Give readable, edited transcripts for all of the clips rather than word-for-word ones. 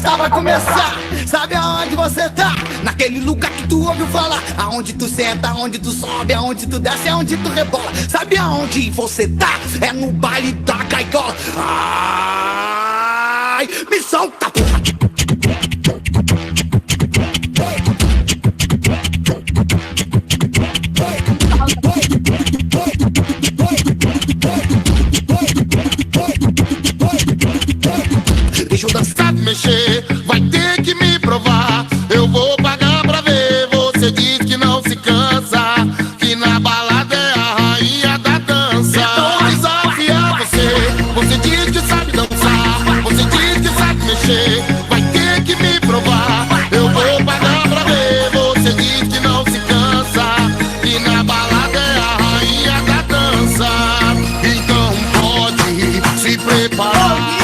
festa vai começar. Sabe aonde você tá? Naquele lugar que tu ouviu falar. Aonde tu senta, aonde tu sobe, aonde tu desce, aonde tu rebola. Sabe aonde você tá? É no baile da gaiola. Ai, me solta, porra. Deixa eu dançar, mexer, vai ter que me provar. Eu vou pagar pra ver. Você diz que não se cansa, que na balada é a rainha da dança. Então desafiar você. Você diz que sabe dançar, você diz que sabe mexer. Vai ter que me provar. Eu vou pagar pra ver. Você diz que não se cansa, que na balada é a rainha da dança. Então pode se preparar.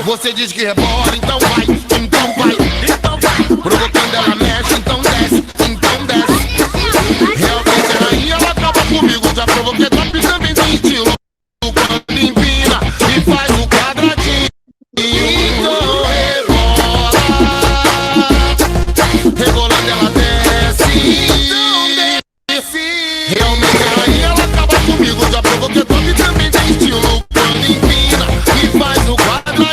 Você diz que rebola, então vai, então vai, então vai. Provocando ela mexe, então desce, então desce. Realmente é rainha, ela acaba comigo. Já provoquei top também tem estilo. Quando empina e faz o quadradinho. Então rebola, rebolando ela desce. Realmente é rainha, ela acaba comigo. Já provoquei top também tem estilo. Quando empina e faz o quadradinho.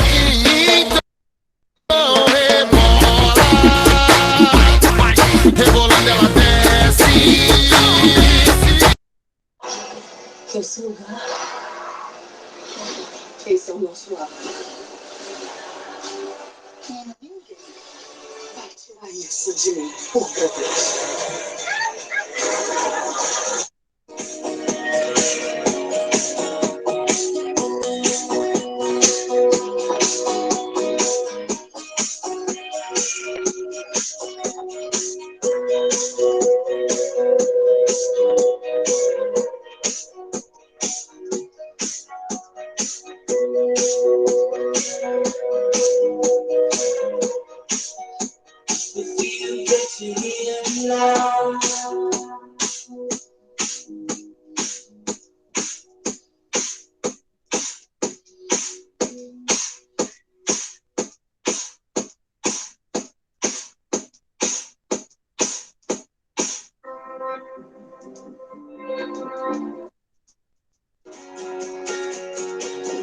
Rebolando ela desce. Esse lugar, esse é o nosso lar. Ninguém vai tirar isso de mim, por favor.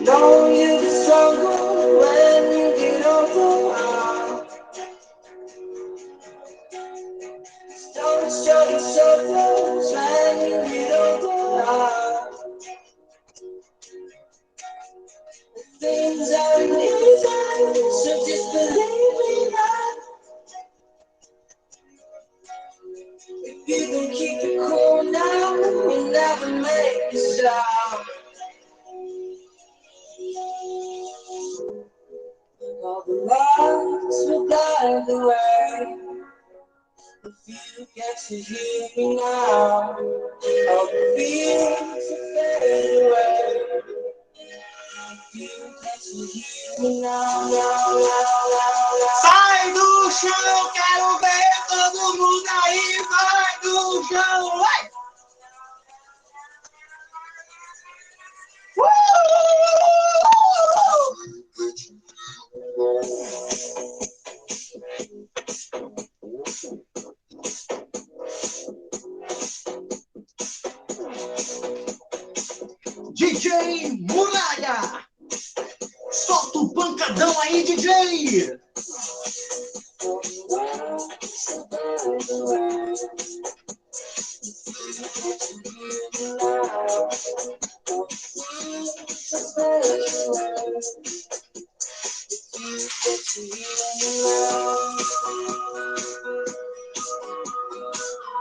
Know you struggle when you get older. Don't show your shoulders when you get older. Things are easy, so just believe me that. If you can keep it cool now, you'll never make a sound. All the lights will guide the way. If you get to hear me now, all the fears will fade away. If you get to hear me now, now. Sai do chão, eu quero ver todo mundo aí. Vai do chão, vai! DJ Muralha! Solta o pancadão aí, DJ!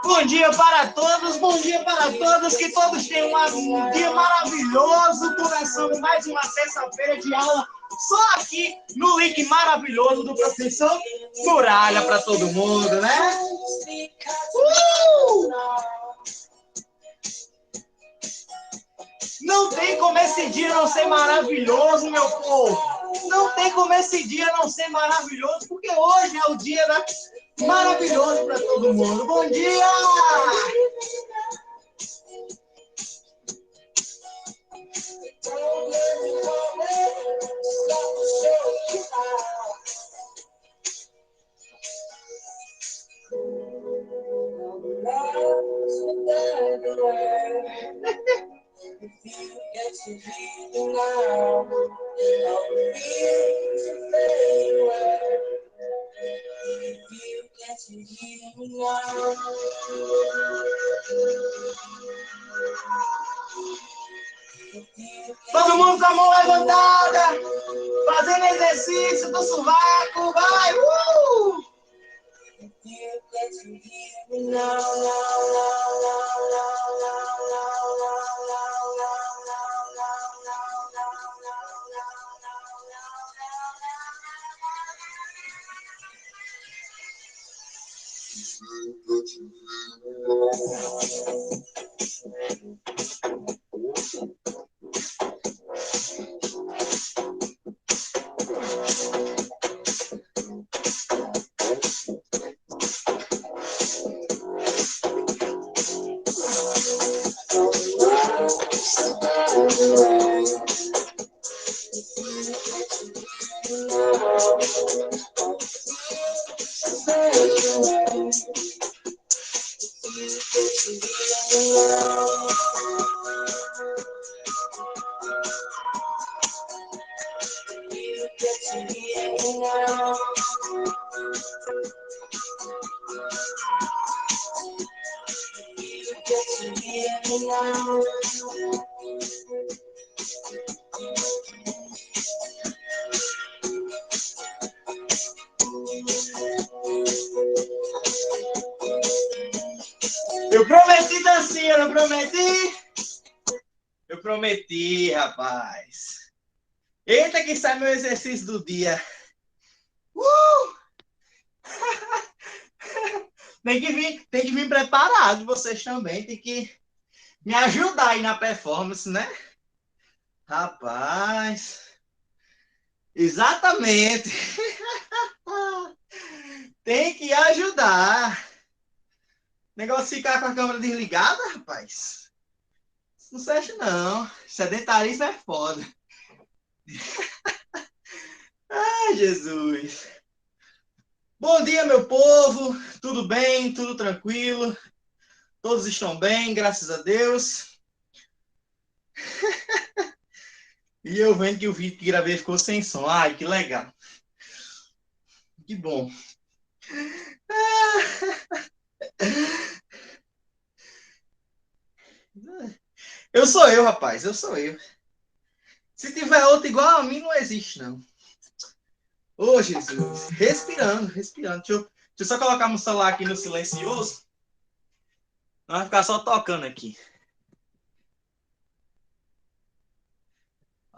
Bom dia para todos, que todos tenham um dia maravilhoso, começando mais uma sexta-feira de aula, só aqui no link maravilhoso do professor Muralha para todo mundo, né? Não tem como esse dia não ser maravilhoso, meu povo. Não tem como esse dia não ser maravilhoso, porque hoje é o dia maravilhoso para todo mundo. Bom dia! Todo mundo com a mão levantada, fazendo exercício do sovaco, vai! Eu prometi, dancinha, não prometi? Eu prometi, rapaz. Eita, que sai meu exercício do dia. Tem que vir preparado, vocês também. Tem que me ajudar aí na performance, né? Rapaz. Exatamente. Tem que ajudar. Negócio de ficar com a câmera desligada, rapaz. Não serve, não. Sedentarismo é foda. Ai, Jesus. Bom dia, meu povo. Tudo bem? Tudo tranquilo? Todos estão bem, graças a Deus. E eu vendo que o vídeo que gravei ficou sem som. Ai, que legal. Que bom. Eu sou eu, rapaz. Eu sou eu. Se tiver outro igual a mim, não existe, não. Ô, Jesus. Respirando. Deixa eu só colocar meu celular aqui no silencioso. Não vai ficar só tocando aqui.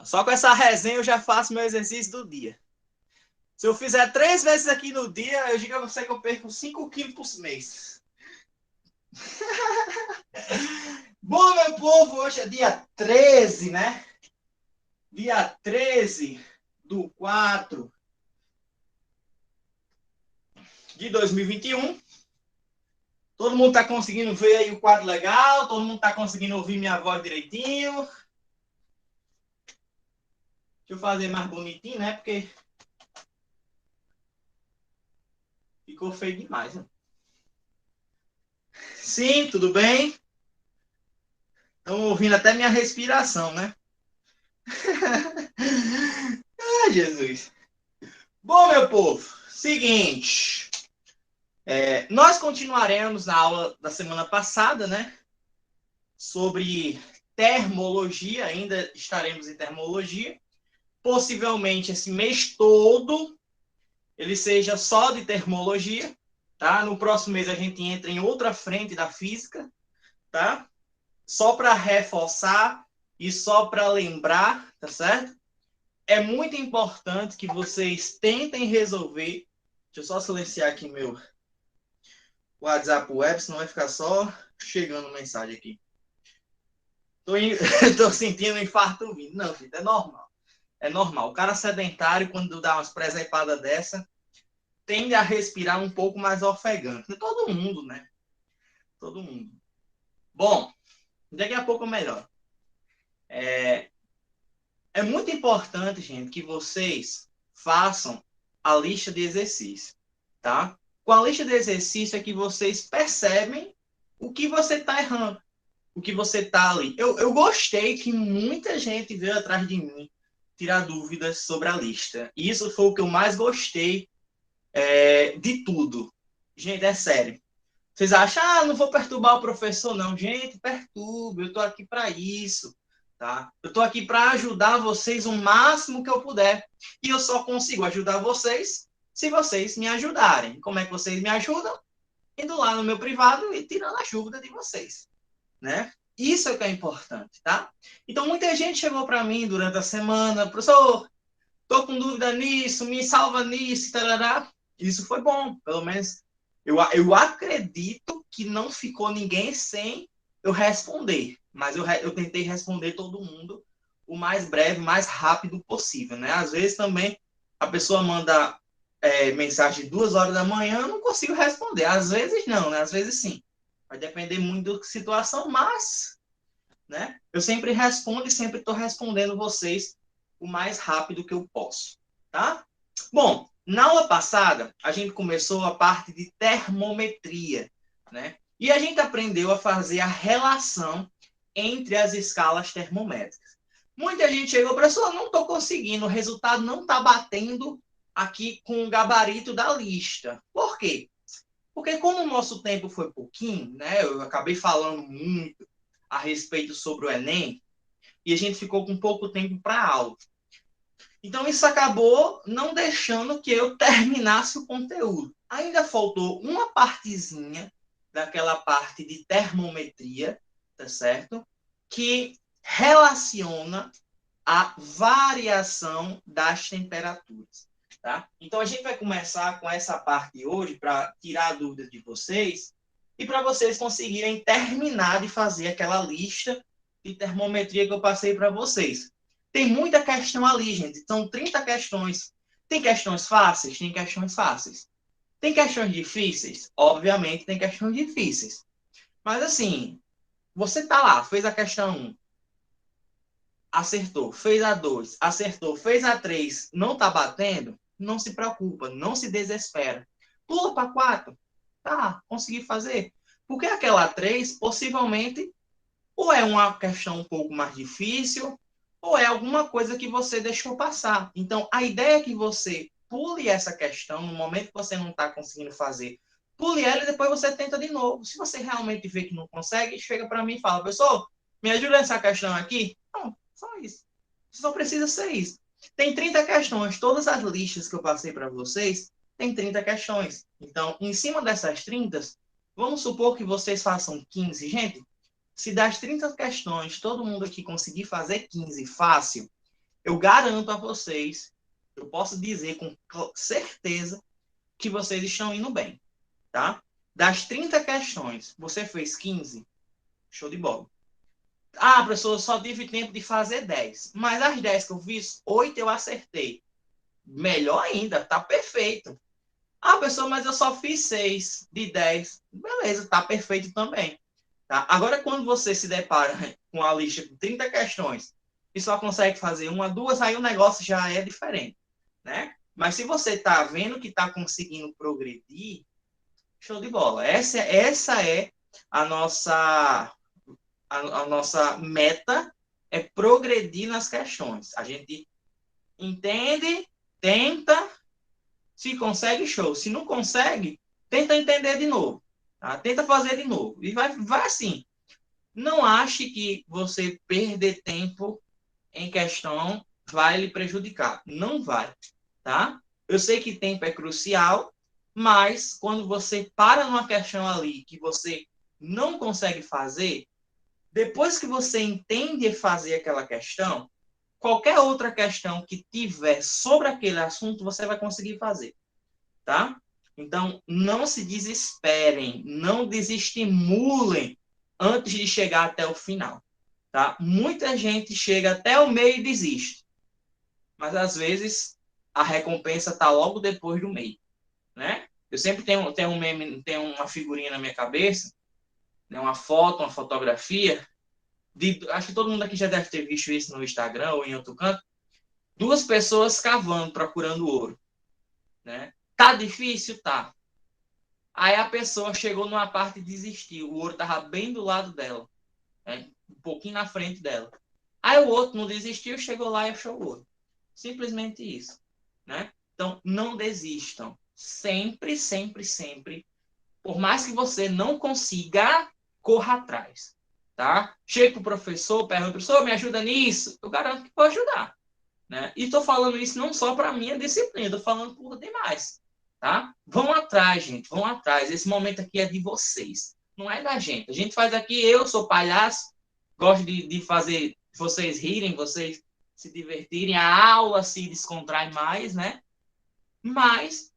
Só com essa resenha eu já faço meu exercício do dia. Se eu fizer 3 vezes aqui no dia, eu digo a você que eu perco 5 quilos por mês. Bom, meu povo, hoje é dia 13, né? Dia 13 do 4 de 2021. Todo mundo tá conseguindo ver aí o quadro legal? Todo mundo tá conseguindo ouvir minha voz direitinho? Deixa eu fazer mais bonitinho, né? Porque ficou feio demais, né? Sim, tudo bem? Estão ouvindo até minha respiração, né? Ah, Jesus. Bom, meu povo, seguinte. Nós continuaremos na aula da semana passada, né? Sobre termologia, ainda estaremos em termologia. Possivelmente esse mês todo ele seja só de termologia, tá? No próximo mês a gente entra em outra frente da física, tá? Só para reforçar e só para lembrar, tá certo? É muito importante que vocês tentem resolver. Deixa eu só silenciar aqui meu WhatsApp web, senão vai ficar só chegando mensagem aqui. Tô sentindo um infarto vindo. Não, filho, é normal. É normal. O cara sedentário, quando dá umas presepadas dessa, tende a respirar um pouco mais ofegante. Todo mundo, né? Todo mundo. Bom, daqui a pouco melhor. É muito importante, gente, que vocês façam a lista de exercícios, tá? Com a lista de exercícios é que vocês percebem o que você está errando, o que você está ali. Eu gostei que muita gente veio atrás de mim tirar dúvidas sobre a lista. E isso foi o que eu mais gostei de tudo. Gente, é sério. Vocês acham, não vou perturbar o professor, não. Gente, perturbe, eu estou aqui para isso. Tá? Eu estou aqui para ajudar vocês o máximo que eu puder. E eu só consigo ajudar vocês se vocês me ajudarem. Como é que vocês me ajudam? Indo lá no meu privado e tirando a dúvida de vocês. Né? Isso é o que é importante. Tá? Então, muita gente chegou para mim durante a semana. Professor, estou com dúvida nisso, me salva nisso. Tarará. Isso foi bom. Pelo menos eu acredito que não ficou ninguém sem eu responder. Mas eu tentei responder todo mundo o mais breve, mais rápido possível, né? Às vezes também a pessoa manda mensagem de 2 horas da manhã, eu não consigo responder. Às vezes não, né? Às vezes sim. Vai depender muito da situação, mas, né? Eu sempre respondo e sempre estou respondendo vocês o mais rápido que eu posso, tá? Bom, na aula passada, a gente começou a parte de termometria, né? E a gente aprendeu a fazer a relação entre as escalas termométricas. Muita gente chegou, professor, não estou conseguindo, o resultado não está batendo aqui com o gabarito da lista. Por quê? Porque como o nosso tempo foi pouquinho, né? Eu acabei falando muito a respeito sobre o Enem, e a gente ficou com pouco tempo para a aula. Então, isso acabou não deixando que eu terminasse o conteúdo. Ainda faltou uma partezinha daquela parte de termometria, tá certo? Que relaciona a variação das temperaturas, tá? Então, a gente vai começar com essa parte hoje para tirar a dúvida de vocês e para vocês conseguirem terminar de fazer aquela lista de termometria que eu passei para vocês. Tem muita questão ali, gente. São 30 questões. Tem questões fáceis? Tem questões fáceis. Tem questões difíceis? Obviamente tem questões difíceis. Mas assim, você tá lá, fez a questão 1, acertou, fez a 2, acertou, fez a 3, não tá batendo? Não se preocupa, não se desespera. Pula para 4. Tá, consegui fazer. Porque aquela 3, possivelmente, ou é uma questão um pouco mais difícil, ou é alguma coisa que você deixou passar. Então, a ideia é que você pule essa questão no momento que você não está conseguindo fazer. Pule ela e depois você tenta de novo. Se você realmente vê que não consegue, chega para mim e fala, pessoal, me ajuda nessa questão aqui? Não, só isso. Você só precisa ser isso. Tem 30 questões. Todas as listas que eu passei para vocês, tem 30 questões. Então, em cima dessas 30, vamos supor que vocês façam 15. Gente, se das 30 questões, todo mundo aqui conseguir fazer 15 fácil, eu garanto a vocês, eu posso dizer com certeza que vocês estão indo bem, tá? Das 30 questões, você fez 15, show de bola. Ah, professor, eu só tive tempo de fazer 10. Mas as 10 que eu fiz, 8 eu acertei. Melhor ainda, tá perfeito. Ah, professor, mas eu só fiz 6 de 10. Beleza, tá perfeito também. Tá? Agora, quando você se depara com a lista de 30 questões e só consegue fazer 1, 2, aí o negócio já é diferente, né? Mas se você está vendo que está conseguindo progredir, show de bola. Essa é a nossa meta, é progredir nas questões. A gente entende, tenta, se consegue, show. Se não consegue, tenta entender de novo. Tá? Tenta fazer de novo. E vai assim. Não ache que você perder tempo em questão vai lhe prejudicar. Não vai, tá? Eu sei que tempo é crucial, mas quando você para numa questão ali que você não consegue fazer, depois que você entende fazer aquela questão, qualquer outra questão que tiver sobre aquele assunto, você vai conseguir fazer, tá? Então, não se desesperem, não desestimulem antes de chegar até o final, tá? Muita gente chega até o meio e desiste. Mas, às vezes, a recompensa está logo depois do meio, né? Eu sempre tenho um meme, tenho uma figurinha na minha cabeça, né? Uma foto, uma fotografia, acho que todo mundo aqui já deve ter visto isso no Instagram ou em outro canto, duas pessoas cavando, procurando ouro, né? Tá difícil? Tá. Aí a pessoa chegou numa parte e desistiu. O ouro estava bem do lado dela, né? Um pouquinho na frente dela. Aí o outro não desistiu, chegou lá e achou o ouro. Simplesmente isso, né? Então, não desistam. Sempre, sempre, sempre. Por mais que você não consiga, corra atrás, tá? Chega pro professor, pergunta, professor, me ajuda nisso? Eu garanto que vou ajudar, né? E estou falando isso não só para a minha disciplina, estou falando por demais, tá? Vão atrás, gente, vão atrás. Esse momento aqui é de vocês, não é da gente. A gente faz aqui, eu sou palhaço, gosto de fazer vocês rirem, vocês se divertirem, a aula se descontrai mais, né? Mas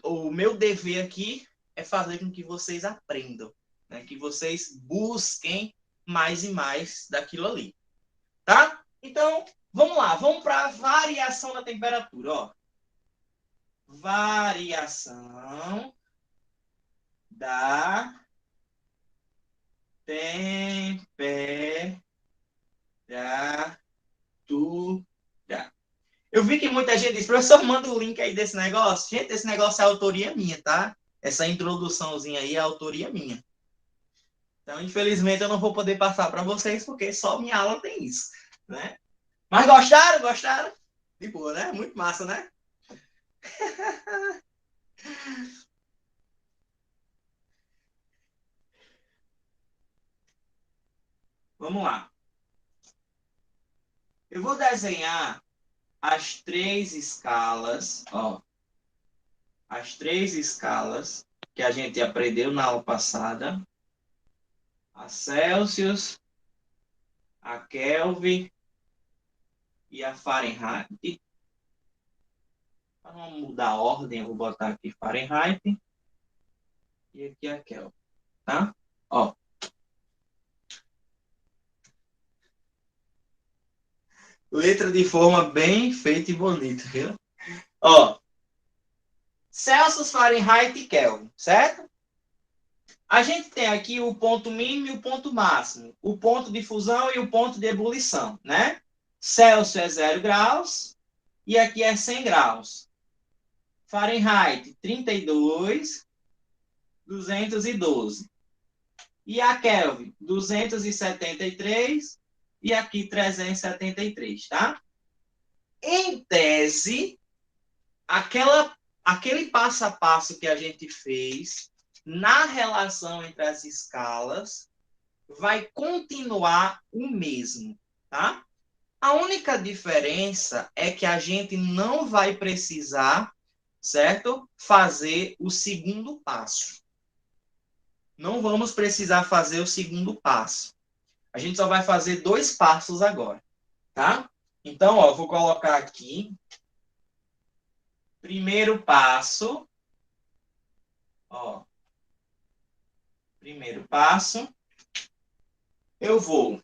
o meu dever aqui é fazer com que vocês aprendam, né? Que vocês busquem mais e mais daquilo ali, tá? Então, vamos lá, vamos para a variação da temperatura, ó. Variação da temperatura. Eu vi que muita gente diz, professor, manda o link aí desse negócio. Gente, esse negócio é autoria minha, tá? Essa introduçãozinha aí é autoria minha. Então, infelizmente, eu não vou poder passar para vocês, porque só minha aula tem isso, né? Mas gostaram? Gostaram? De boa, né? Muito massa, né? Vamos lá. Eu vou desenhar as três escalas, ó. As três escalas que a gente aprendeu na aula passada. A Celsius, a Kelvin e a Fahrenheit. Para não mudar a ordem, eu vou botar aqui Fahrenheit e aqui a Kelvin, tá? Ó. Letra de forma bem feita e bonita, viu? Ó. Celsius, Fahrenheit e Kelvin, certo? A gente tem aqui o ponto mínimo e o ponto máximo, o ponto de fusão e o ponto de ebulição, né? Celsius é 0 graus e aqui é 100 graus. Fahrenheit, 32, 212. E a Kelvin, 273 e aqui 373, tá? Em tese, aquele passo a passo que a gente fez na relação entre as escalas vai continuar o mesmo, tá? A única diferença é que a gente não vai precisar, certo? Fazer o segundo passo. Não vamos precisar fazer o segundo passo. A gente só vai fazer 2 passos agora, tá? Então, ó, vou colocar aqui. Primeiro passo. Ó. Primeiro passo. Eu vou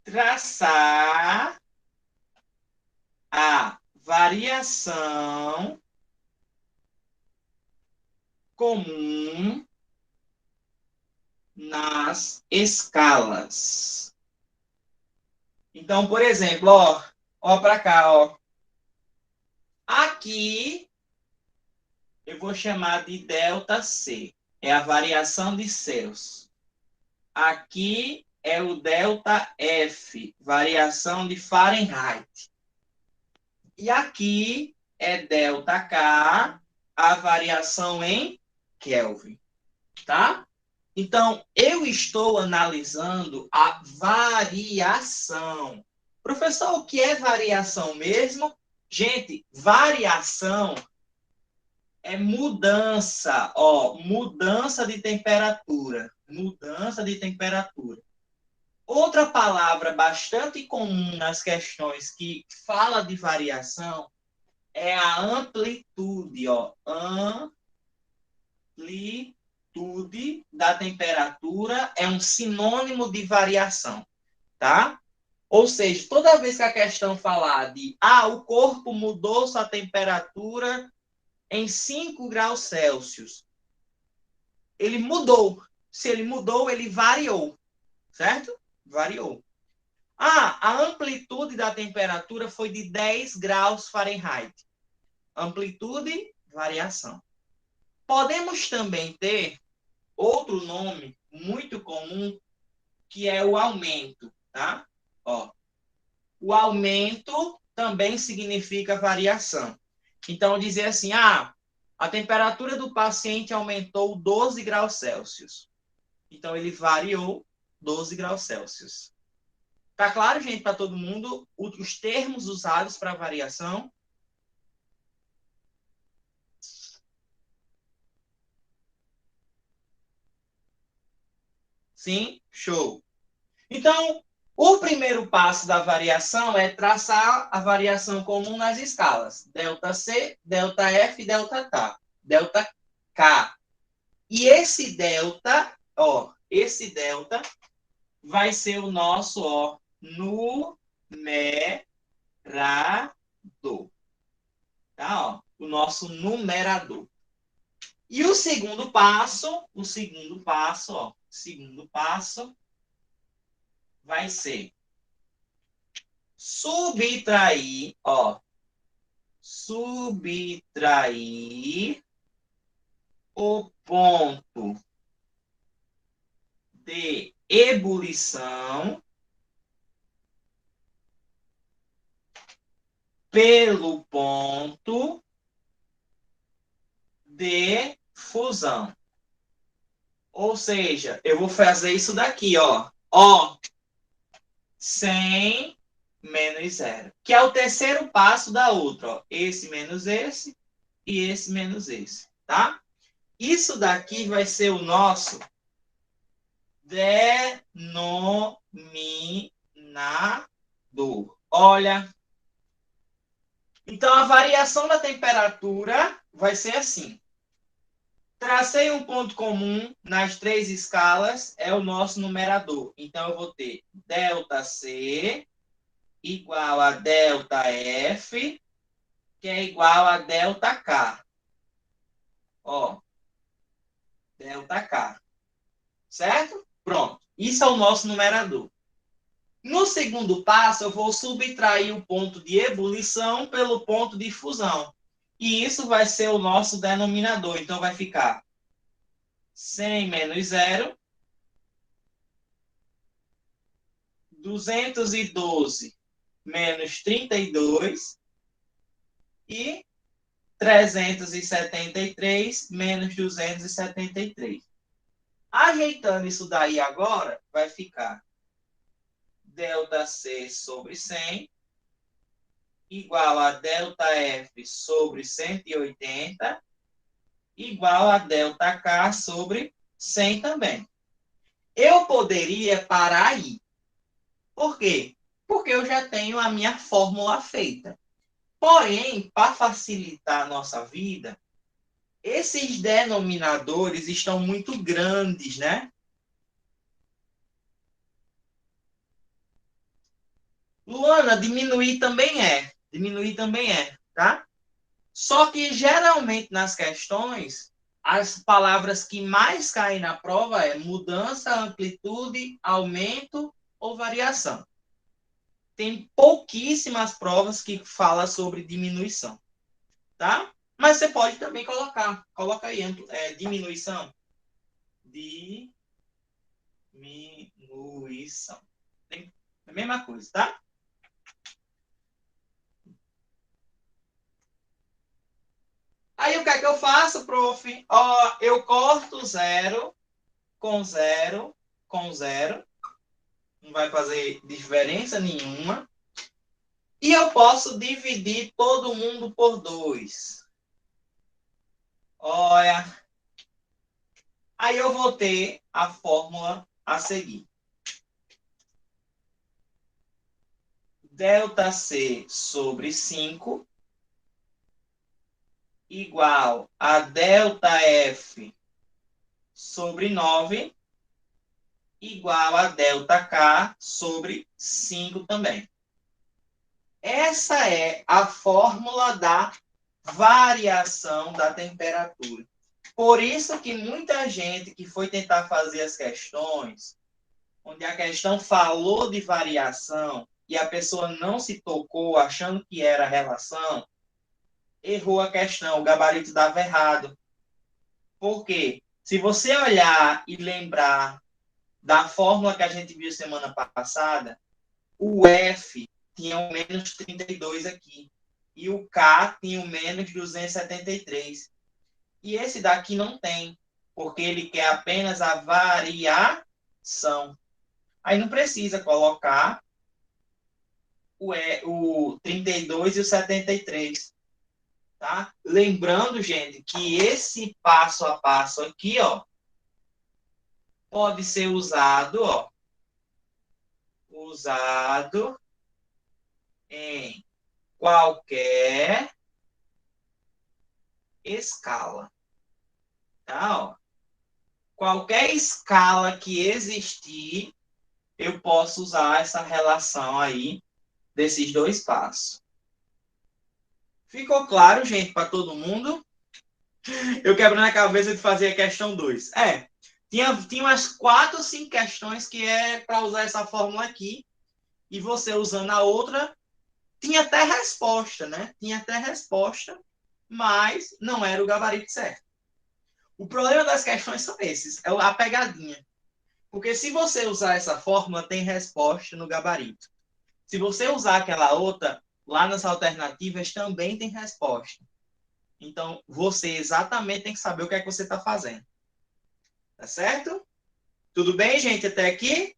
traçar a variação comum nas escalas. Então, por exemplo, ó para cá, ó. Aqui eu vou chamar de ΔC, é a variação de Celsius. Aqui é o ΔF, variação de Fahrenheit. E aqui é ΔK, a variação em Kelvin, tá? Então, eu estou analisando a variação. Professor, o que é variação mesmo? Gente, variação é mudança, ó, mudança de temperatura. Mudança de temperatura. Outra palavra bastante comum nas questões que fala de variação é a amplitude, ó. Amplitude da temperatura é um sinônimo de variação, tá? Ou seja, toda vez que a questão falar de o corpo mudou sua temperatura em 5 graus Celsius, ele mudou. Se ele mudou, ele variou, certo? Variou. A amplitude da temperatura foi de 10 graus Fahrenheit. Amplitude, variação. Podemos também ter outro nome muito comum, que é o aumento, tá? Ó, o aumento também significa variação. Então, dizer assim, a temperatura do paciente aumentou 12 graus Celsius. Então, ele variou 12 graus Celsius. Tá claro, gente, para todo mundo, os termos usados para variação? Sim? Show. Então, o primeiro passo da variação é traçar a variação comum nas escalas. ΔC, ΔF e ΔK. ΔK. E esse delta, esse delta vai ser o nosso, numerador. Tá, o nosso numerador. E o segundo passo vai ser subtrair o ponto de ebulição pelo ponto de fusão. Ou seja, eu vou fazer isso daqui, 100 menos 0. Que é o terceiro passo da outra, esse menos esse e esse menos esse, tá? Isso daqui vai ser o nosso denominador. Olha. Então, a variação da temperatura vai ser assim. Tracei um ponto comum nas 3 escalas, é o nosso numerador. Então, eu vou ter ΔC igual a ΔF, que é igual a ΔK. ΔK. Certo? Pronto. Isso é o nosso numerador. No segundo passo, eu vou subtrair o ponto de ebulição pelo ponto de fusão. E isso vai ser o nosso denominador. Então, vai ficar 100 menos 0, 212 menos 32 e 373 menos 273. Ajeitando isso daí agora, vai ficar ΔC sobre 100 igual a ΔF sobre 180 igual a ΔK sobre 100 também. Eu poderia parar aí. Por quê? Porque eu já tenho a minha fórmula feita. Porém, para facilitar a nossa vida, esses denominadores estão muito grandes, né? Luana, diminuir também é, tá? Só que, geralmente, nas questões, as palavras que mais caem na prova é mudança, amplitude, aumento ou variação. Tem pouquíssimas provas que falam sobre diminuição, tá? Mas você pode também coloca aí, diminuição. Diminuição. É a mesma coisa, tá? Aí o que é que eu faço, prof? Eu corto 0 com 0 com 0. Não vai fazer diferença nenhuma. E eu posso dividir todo mundo por 2. Olha. Aí eu vou ter a fórmula a seguir. ΔC sobre 5 igual a ΔF sobre 9 igual a ΔK sobre 5 também. Essa é a fórmula da variação da temperatura. Por isso que muita gente que foi tentar fazer as questões, onde a questão falou de variação e a pessoa não se tocou achando que era relação, errou a questão, o gabarito dava errado. Por quê? Se você olhar e lembrar da fórmula que a gente viu semana passada, o F tinha um menos 32 aqui. E o K tinha um menos 273. E esse daqui não tem, porque ele quer apenas a variação. Aí não precisa colocar o 32 e o 73. Tá? Lembrando, gente, que esse passo a passo aqui, ó, pode ser usado, ó, usado em qualquer escala. Tá? Ó. Qualquer escala que existir, eu posso usar essa relação aí desses dois passos. Ficou claro, gente, para todo mundo? Eu quebrando a cabeça de fazer a questão 2. Tinha umas 4 ou 5 questões que é para usar essa fórmula aqui. E você usando a outra, tinha até resposta, né? Tinha até resposta, mas não era o gabarito certo. O problema das questões são esses, é a pegadinha. Porque se você usar essa fórmula, tem resposta no gabarito. Se você usar aquela outra, lá nas alternativas também tem resposta. Então, você exatamente tem que saber o que é que você está fazendo. Tá certo? Tudo bem, gente, até aqui?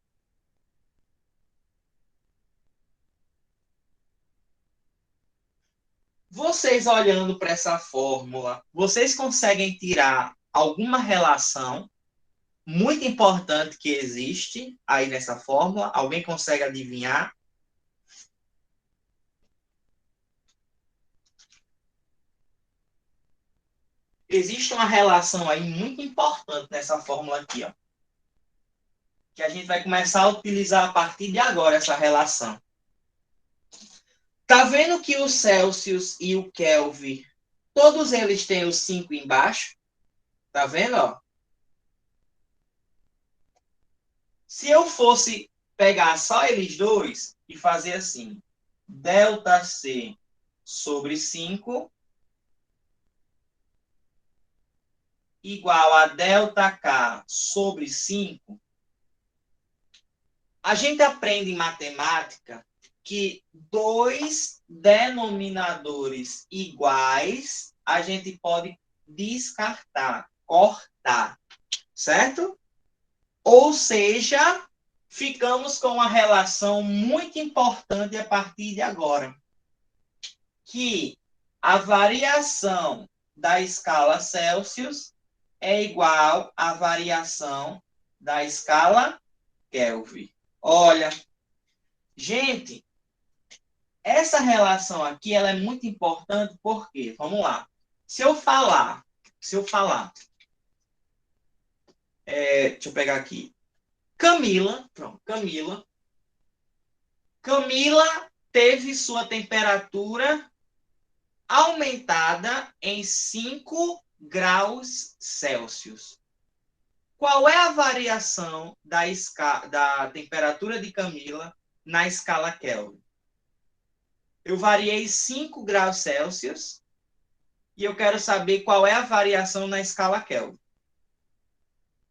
Vocês olhando para essa fórmula, vocês conseguem tirar alguma relação muito importante que existe aí nessa fórmula? Alguém consegue adivinhar? Existe uma relação aí muito importante nessa fórmula aqui, ó. Que a gente vai começar a utilizar a partir de agora essa relação. Tá vendo que o Celsius e o Kelvin, todos eles têm o 5 embaixo? Tá vendo, ó? Se eu fosse pegar só eles dois e fazer assim, ΔC sobre 5 igual a ΔK sobre 5, a gente aprende em matemática que dois denominadores iguais a gente pode descartar, cortar, certo? Ou seja, ficamos com uma relação muito importante a partir de agora, que a variação da escala Celsius é igual à variação da escala Kelvin. Olha, gente, essa relação aqui ela é muito importante porque, vamos lá, se eu falar, deixa eu pegar aqui, Camila teve sua temperatura aumentada em 5 graus Celsius. Qual é a variação da temperatura de Camila na escala Kelvin? Eu variei 5 graus Celsius e eu quero saber qual é a variação na escala Kelvin.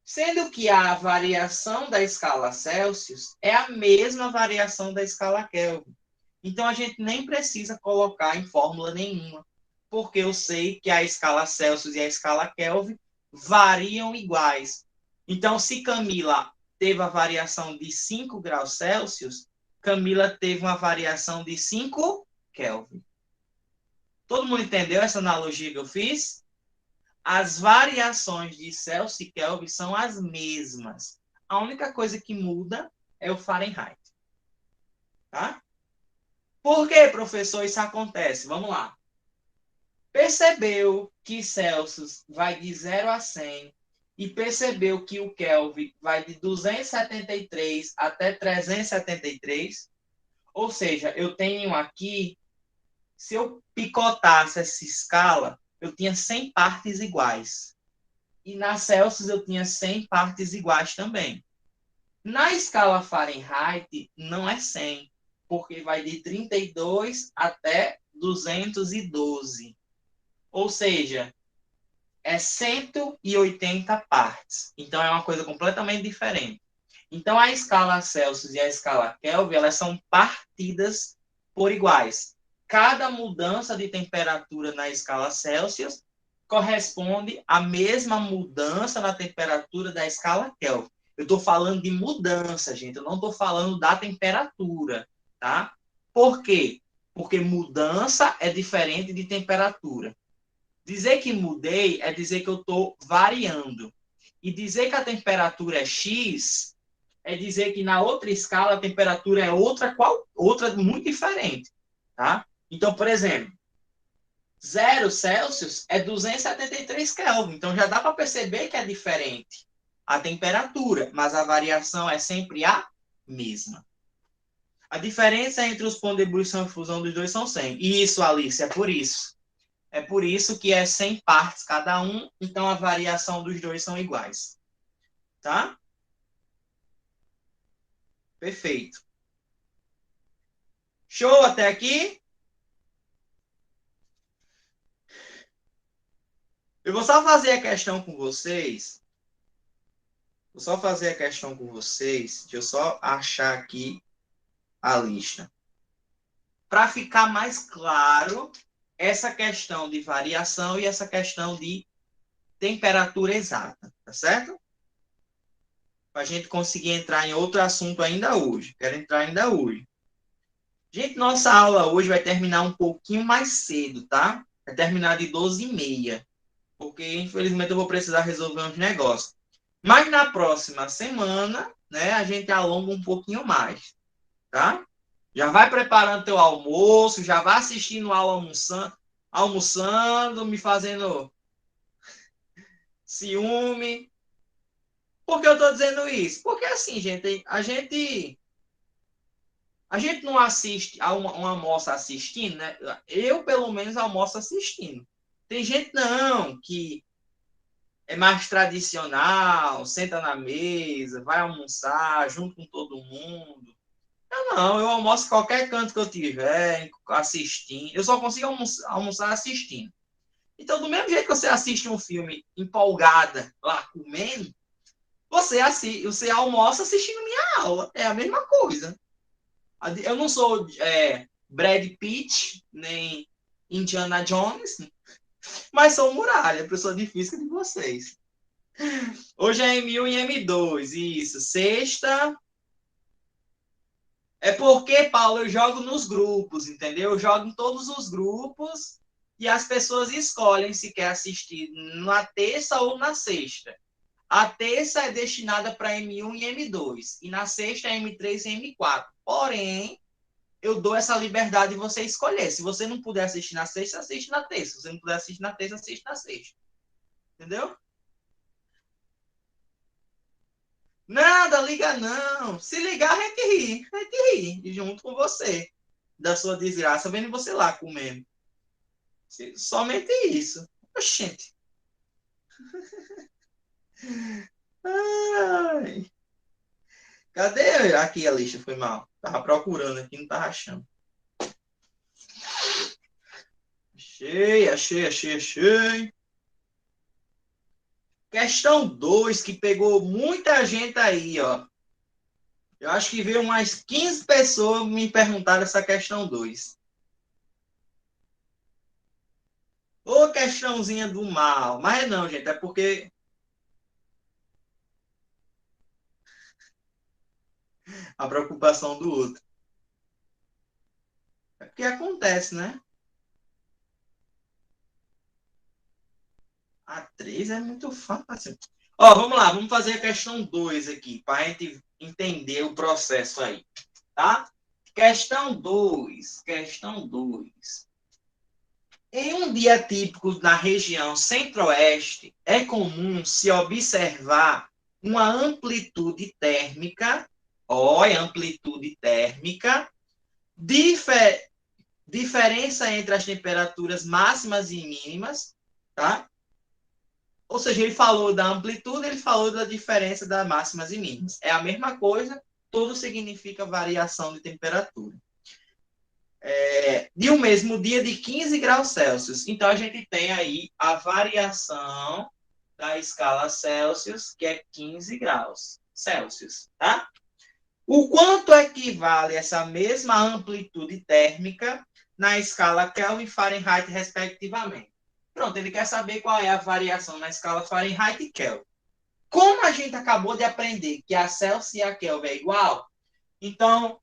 Sendo que a variação da escala Celsius é a mesma variação da escala Kelvin. Então, a gente nem precisa colocar em fórmula nenhuma, porque eu sei que a escala Celsius e a escala Kelvin variam iguais. Então, se Camila teve a variação de 5 graus Celsius, Camila teve uma variação de 5 Kelvin. Todo mundo entendeu essa analogia que eu fiz? As variações de Celsius e Kelvin são as mesmas. A única coisa que muda é o Fahrenheit. Tá? Por que, professor, isso acontece? Vamos lá. Percebeu que Celsius vai de 0 a 100 e percebeu que o Kelvin vai de 273 até 373. Ou seja, eu tenho aqui, se eu picotasse essa escala, eu tinha 100 partes iguais. E na Celsius eu tinha 100 partes iguais também. Na escala Fahrenheit, não é 100, porque vai de 32 até 212. Ou seja, é 180 partes. Então, é uma coisa completamente diferente. Então, a escala Celsius e a escala Kelvin, elas são partidas por iguais. Cada mudança de temperatura na escala Celsius corresponde à mesma mudança na temperatura da escala Kelvin. Eu estou falando de mudança, gente. Eu não estou falando da temperatura, tá? Por quê? Porque mudança é diferente de temperatura. Dizer que mudei é dizer que eu estou variando. E dizer que a temperatura é X é dizer que na outra escala a temperatura é outra muito diferente. Tá? Então, por exemplo, 0 Celsius é 273 Kelvin. Então, já dá para perceber que é diferente a temperatura, mas a variação é sempre a mesma. A diferença entre os pontos de ebulição e fusão dos dois são 100. Isso, Alice, é por isso. É por isso que é 100 partes cada um, então a variação dos dois são iguais. Tá? Perfeito. Show até aqui? Eu vou só fazer a questão com vocês. Deixa eu só achar aqui a lista. Para ficar mais claro essa questão de variação e essa questão de temperatura exata, tá certo? Para a gente conseguir entrar em outro assunto ainda hoje. Quero entrar ainda hoje. Gente, nossa aula hoje vai terminar um pouquinho mais cedo, tá? Vai terminar de 12h30. Porque, infelizmente, eu vou precisar resolver uns negócios. Mas na próxima semana, né, a gente alonga um pouquinho mais, tá? Já vai preparando teu almoço, já vai assistindo aula almoçando, me fazendo ciúme. Por que eu tô dizendo isso? Porque assim, gente, a gente não assiste a uma moça assistindo, né? Eu, pelo menos, almoço assistindo. Tem gente, não, que é mais tradicional, senta na mesa, vai almoçar junto com todo mundo. Eu almoço em qualquer canto que eu tiver, assistindo. Eu só consigo almoçar assistindo. Então, do mesmo jeito que você assiste um filme empolgada lá comendo, você almoça assistindo minha aula. É a mesma coisa. Eu não sou Brad Pitt, nem Indiana Jones, mas sou Muralha, professor de física de vocês. Hoje é M1 e M2, isso. Sexta. É porque, Paulo, eu jogo nos grupos, entendeu? Eu jogo em todos os grupos e as pessoas escolhem se quer assistir na terça ou na sexta. A terça é destinada para M1 e M2, e na sexta é M3 e M4. Porém, eu dou essa liberdade de você escolher. Se você não puder assistir na sexta, assiste na terça. Se você não puder assistir na terça, assiste na sexta. Entendeu? Nada, liga não. Se ligar, a gente ri. A gente ri junto com você. Da sua desgraça, vendo você lá comendo. Somente isso. Oxente. Ai. Cadê? Aqui a lista, foi mal. Tava procurando aqui, não tava achando. Achei. Questão 2, que pegou muita gente aí, ó. Eu acho que veio umas 15 pessoas me perguntar essa questão 2. Ô, questãozinha do mal. Mas não, gente, é porque a preocupação do outro. É porque acontece, né? A 3 é muito fácil. Ó, vamos lá, vamos fazer a questão 2 aqui, para a gente entender o processo aí, tá? Questão 2. Em um dia típico na região centro-oeste, é comum se observar uma amplitude térmica, olha, amplitude térmica, diferença entre as temperaturas máximas e mínimas, tá? Ou seja, ele falou da amplitude, ele falou da diferença das máximas e mínimas. É a mesma coisa, tudo significa variação de temperatura. De um mesmo dia de 15 graus Celsius. Então, a gente tem aí a variação da escala Celsius, que é 15 graus Celsius, tá? O quanto equivale essa mesma amplitude térmica na escala Kelvin e Fahrenheit, respectivamente? Pronto, ele quer saber qual é a variação na escala Fahrenheit e Kelvin. Como a gente acabou de aprender que a Celsius e a Kelvin é igual, então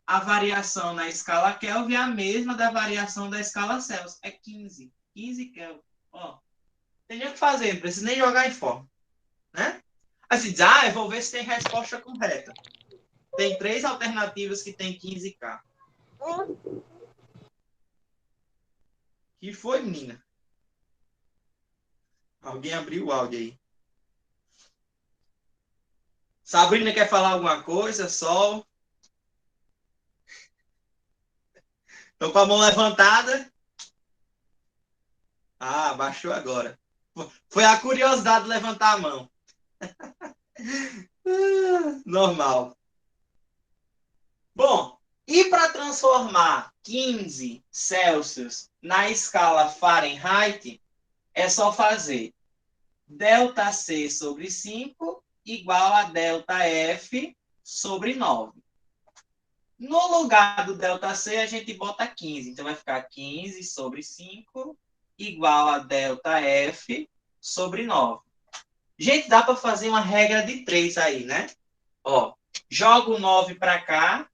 a variação na escala Kelvin é a mesma da variação da escala Celsius. É 15. 15 Kelvin. Ó, tem nem o que fazer, não precisa nem jogar em forma. Né? Aí você diz, eu vou ver se tem resposta correta. Tem 3 alternativas que tem 15K. Que foi, menina? Alguém abriu o áudio aí. Sabrina quer falar alguma coisa? Sol? Estou com a mão levantada. Baixou agora. Foi a curiosidade de levantar a mão. Normal. Bom, e para transformar 15 Celsius na escala Fahrenheit, é só fazer ΔC sobre 5 igual a ΔF sobre 9. No lugar do ΔC, a gente bota 15. Então, vai ficar 15 sobre 5 igual a ΔF sobre 9. Gente, dá para fazer uma regra de 3 aí, né? Ó, jogo 9 para cá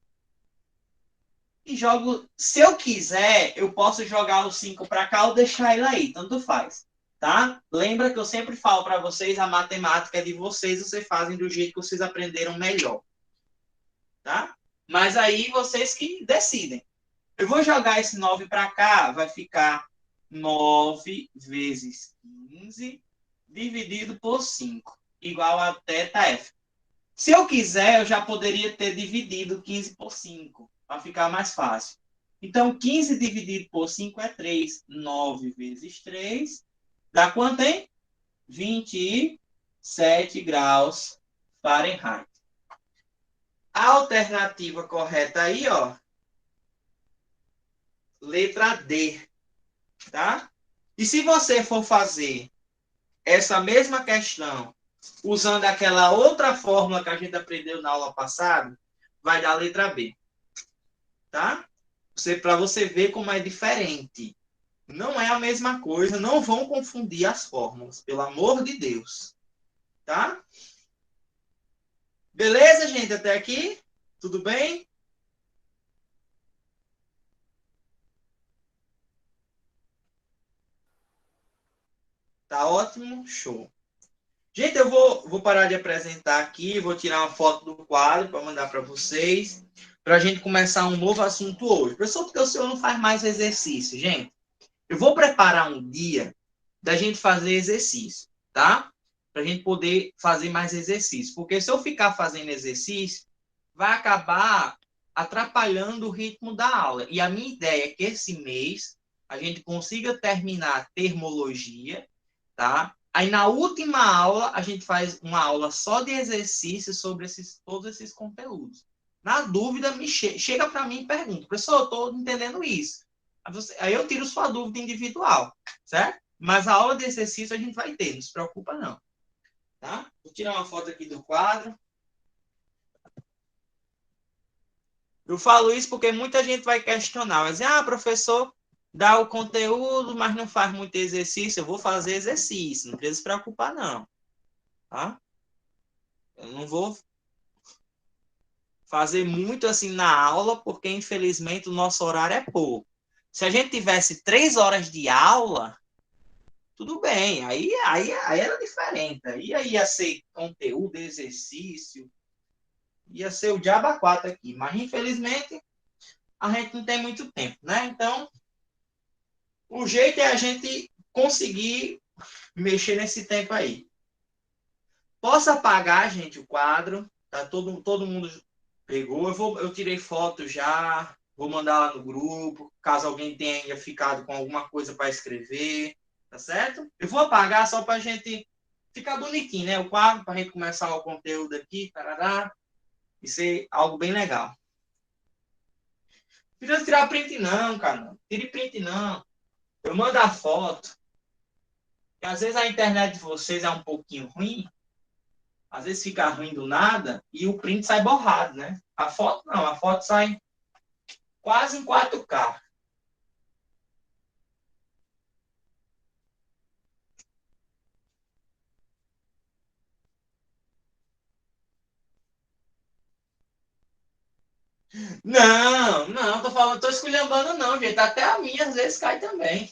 e jogo... Se eu quiser, eu posso jogar o 5 para cá ou deixar ele aí, tanto faz. Tá? Lembra que eu sempre falo para vocês, a matemática é de vocês, vocês fazem do jeito que vocês aprenderam melhor. Tá? Mas aí vocês que decidem. Eu vou jogar esse 9 para cá, vai ficar 9 vezes 15 dividido por 5, igual a ΔF. Se eu quiser, eu já poderia ter dividido 15 por 5, para ficar mais fácil. Então, 15 dividido por 5 é 3. 9 vezes 3 dá quanto, hein? 27 graus Fahrenheit. A alternativa correta aí, ó, letra D, tá? E se você for fazer essa mesma questão usando aquela outra fórmula que a gente aprendeu na aula passada, vai dar a letra B, tá? Para você ver como é diferente. Não é a mesma coisa, não vão confundir as fórmulas, pelo amor de Deus. Tá? Beleza, gente? Até aqui? Tudo bem? Tá ótimo? Show. Gente, eu vou parar de apresentar aqui, vou tirar uma foto do quadro para mandar para vocês, para a gente começar um novo assunto hoje. Professor, porque o senhor não faz mais exercício, gente? Eu vou preparar um dia da gente fazer exercício, tá? Para a gente poder fazer mais exercício. Porque se eu ficar fazendo exercício, vai acabar atrapalhando o ritmo da aula. E a minha ideia é que esse mês a gente consiga terminar termologia, tá? Aí na última aula, a gente faz uma aula só de exercício sobre todos esses conteúdos. Na dúvida, chega para mim e pergunta, professor, eu estou entendendo isso. Aí eu tiro sua dúvida individual, certo? Mas a aula de exercício a gente vai ter, não se preocupa não. Tá? Vou tirar uma foto aqui do quadro. Eu falo isso porque muita gente vai questionar. Vai dizer, professor, dá o conteúdo, mas não faz muito exercício. Eu vou fazer exercício, não precisa se preocupar não. Tá? Eu não vou fazer muito assim na aula, porque infelizmente o nosso horário é pouco. Se a gente tivesse 3 horas de aula, tudo bem, aí era diferente. Aí ia ser conteúdo, exercício, ia ser o diabo a 4 aqui. Mas, infelizmente, a gente não tem muito tempo, né? Então, O jeito é a gente conseguir mexer nesse tempo aí. Posso apagar, gente, o quadro. Tá todo mundo pegou. Eu tirei foto já. Vou mandar lá no grupo, caso alguém tenha ficado com alguma coisa para escrever. Tá certo? Eu vou apagar só para a gente ficar bonitinho, né? O quadro, para a gente começar o conteúdo aqui. Tarará, e ser algo bem legal. Não precisa tirar print não, cara. Não tire print não. Eu mando a foto. E às vezes a internet de vocês é um pouquinho ruim. Às vezes fica ruim do nada e o print sai borrado, né? A foto não, a foto sai quase em 4K. Não, tô esculhambando não, gente. Até a minha às vezes cai também.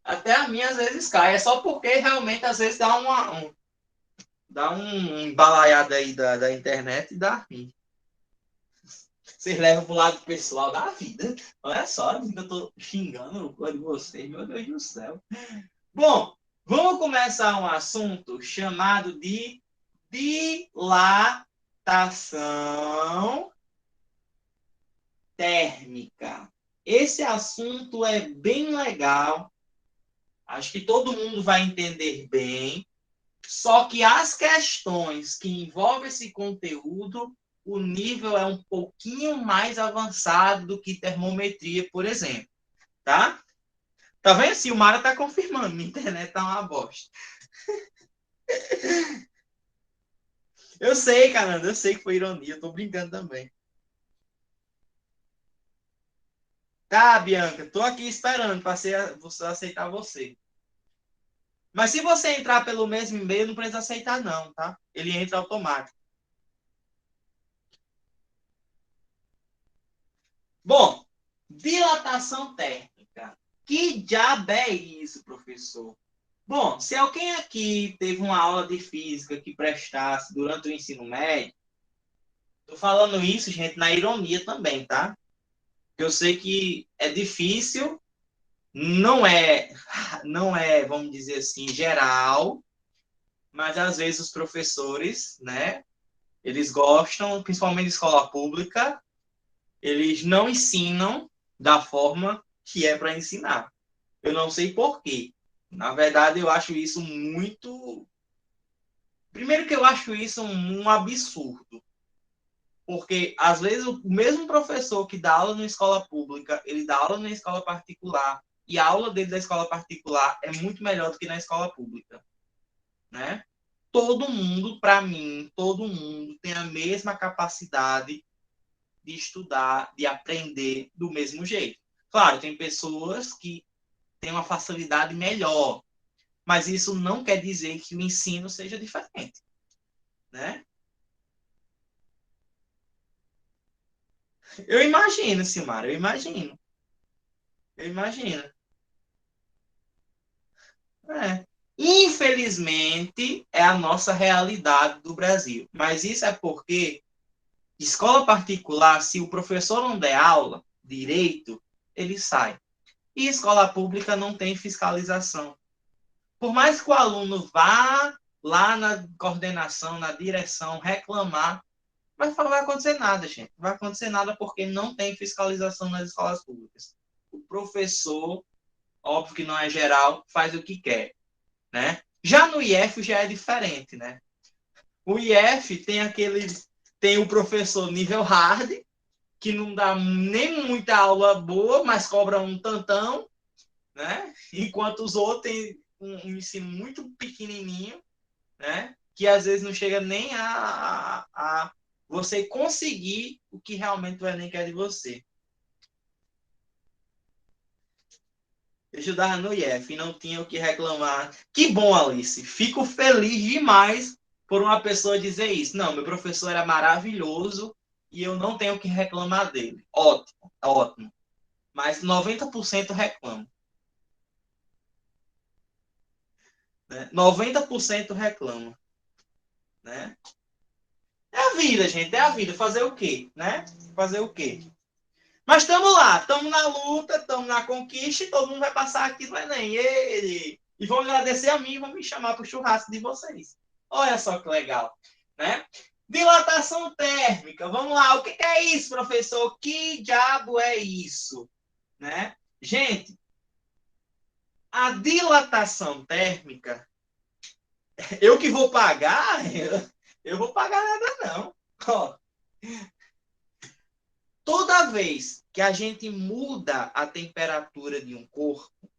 Até a minha às vezes cai. É só porque realmente às vezes dá um embalaiado aí da internet e dá ruim. Vocês levam pro lado pessoal da vida. Olha só, eu tô xingando o cor de vocês, meu Deus do céu. Bom, vamos começar um assunto chamado de dilatação térmica. Esse assunto é bem legal. Acho que todo mundo vai entender bem. Só que as questões que envolvem esse conteúdo, o nível é um pouquinho mais avançado do que termometria, por exemplo. Tá? Tá vendo? Se o Mara tá confirmando, minha internet tá uma bosta. Eu sei, caramba, eu sei que foi ironia, eu tô brincando também. Tá, Bianca, tô aqui esperando para você aceitar você. Mas se você entrar pelo mesmo e-mail, não precisa aceitar não, tá? Ele entra automático. Bom, dilatação térmica. Que diabo é isso, professor? Bom, se alguém aqui teve uma aula de física que prestasse durante o ensino médio, tô falando isso, gente, na ironia também, tá? Eu sei que é difícil, não é, vamos dizer assim, geral, mas às vezes os professores, né, eles gostam, principalmente em escola pública, eles não ensinam da forma que é para ensinar. Eu não sei por quê. Na verdade, eu acho isso muito... Primeiro que eu acho isso um absurdo. Porque, às vezes, o mesmo professor que dá aula na escola pública, ele dá aula na escola particular, e a aula dele da escola particular é muito melhor do que na escola pública. Né? Todo mundo, para mim, todo mundo tem a mesma capacidade de estudar, de aprender do mesmo jeito. Claro, tem pessoas que têm uma facilidade melhor, mas isso não quer dizer que o ensino seja diferente, né? Eu imagino, Silmar, eu imagino. Eu imagino. É. Infelizmente, é a nossa realidade do Brasil. Mas isso é porque escola particular, se o professor não der aula direito, ele sai. E escola pública não tem fiscalização. Por mais que o aluno vá lá na coordenação, na direção, reclamar, não vai acontecer nada, gente. Não vai acontecer nada porque não tem fiscalização nas escolas públicas. O professor, óbvio que não é geral, faz o que quer, né? Já no IF já é diferente, né? O IF tem o professor nível hard, que não dá nem muita aula boa, mas cobra um tantão, né? Enquanto os outros têm um ensino muito pequenininho, né? Que às vezes não chega nem a você conseguir o que realmente o Enem quer de você. Eu estudava no IF e não tinha o que reclamar. Que bom, Alice. Fico feliz demais por uma pessoa dizer isso. Não, meu professor era maravilhoso e eu não tenho o que reclamar dele. Ótimo, ótimo. Mas 90% reclama. Né? 90% reclama. Né? É a vida, gente, é a vida. Fazer o quê? Né? Fazer o quê? Mas estamos lá, estamos na luta, estamos na conquista e todo mundo vai passar aqui no Enem. E vão agradecer a mim e vão me chamar para o churrasco de vocês. Olha só que legal, né? Dilatação térmica. Vamos lá, o que é isso, professor? Que diabo é isso? Né? Gente, a dilatação térmica, eu que vou pagar, eu vou pagar nada não. Ó, toda vez que a gente muda a temperatura de um corpo,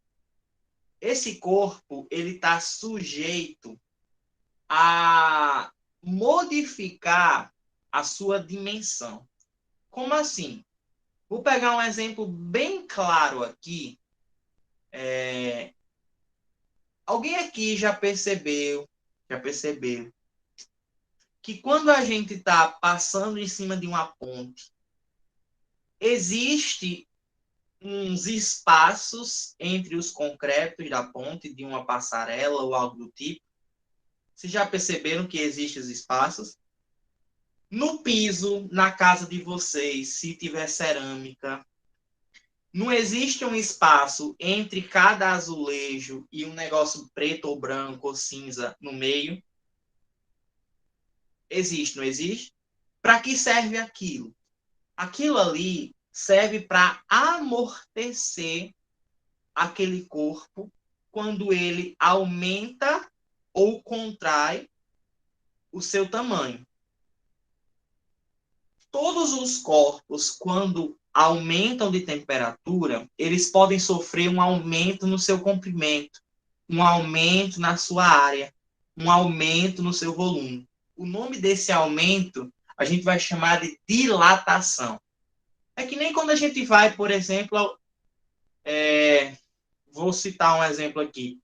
esse corpo ele está sujeito a modificar a sua dimensão. Como assim? Vou pegar um exemplo bem claro aqui. Alguém aqui já percebeu que quando a gente está passando em cima de uma ponte, existe uns espaços entre os concretos da ponte, de uma passarela ou algo do tipo? Vocês já perceberam que existem os espaços? No piso, na casa de vocês, se tiver cerâmica, não existe um espaço entre cada azulejo e um negócio preto ou branco ou cinza no meio? Existe, não existe? Para que serve aquilo? Aquilo ali serve para amortecer aquele corpo quando ele aumenta ou contrai o seu tamanho. Todos os corpos, quando aumentam de temperatura, eles podem sofrer um aumento no seu comprimento, um aumento na sua área, um aumento no seu volume. O nome desse aumento a gente vai chamar de dilatação. É que nem quando a gente vai, por exemplo, vou citar um exemplo aqui.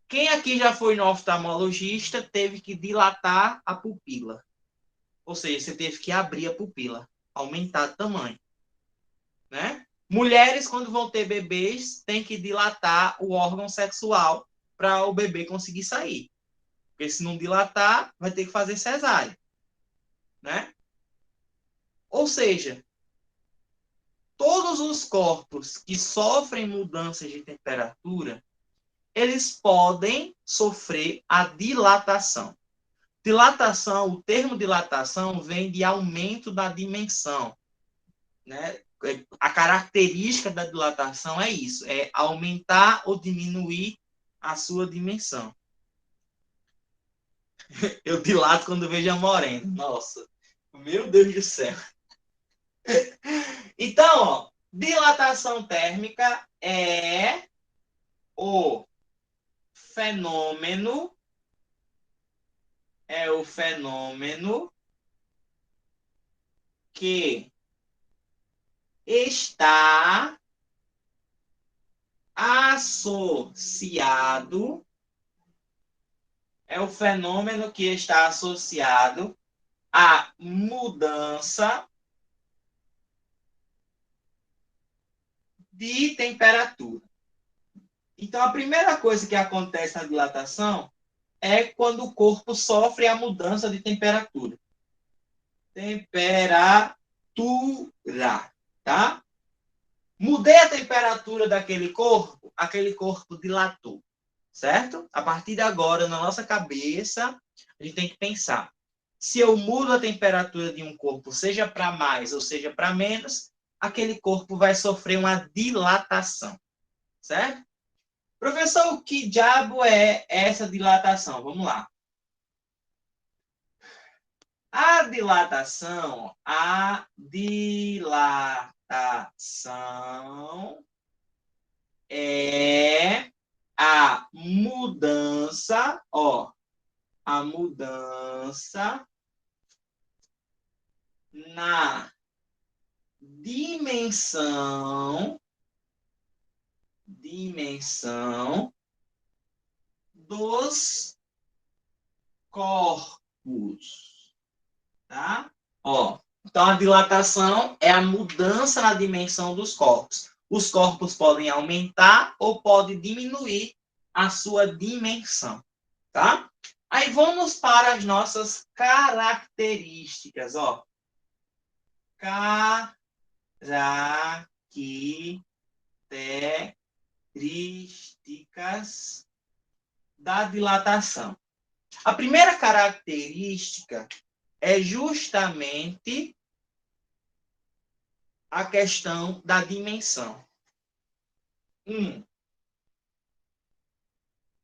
Quem aqui já foi no oftalmologista teve que dilatar a pupila? Ou seja, você teve que abrir a pupila, aumentar o tamanho, né? Mulheres, quando vão ter bebês, têm que dilatar o órgão sexual para o bebê conseguir sair. Porque se não dilatar, vai ter que fazer cesárea, né? Ou seja, todos os corpos que sofrem mudanças de temperatura, eles podem sofrer a dilatação. Dilatação, o termo dilatação vem de aumento da dimensão, né? A característica da dilatação é isso, é aumentar ou diminuir a sua dimensão. Eu dilato quando vejo a morena. Nossa, meu Deus do céu. Então, ó, dilatação térmica é o fenômeno que está associado à mudança de temperatura. Então, a primeira coisa que acontece na dilatação é quando o corpo sofre a mudança de temperatura. Temperatura, tá? Mudei a temperatura daquele corpo, aquele corpo dilatou, certo? A partir de agora, na nossa cabeça, a gente tem que pensar. Se eu mudo a temperatura de um corpo, seja para mais ou seja para menos, aquele corpo vai sofrer uma dilatação, certo? Professor, o que diabo é essa dilatação? Vamos lá. A dilatação é a mudança, na dimensão dos corpos, tá? Então a dilatação é a mudança na dimensão dos corpos. Os corpos podem aumentar ou podem diminuir a sua dimensão, tá? Aí vamos para as nossas características, Características da dilatação. A primeira característica é justamente a questão da dimensão.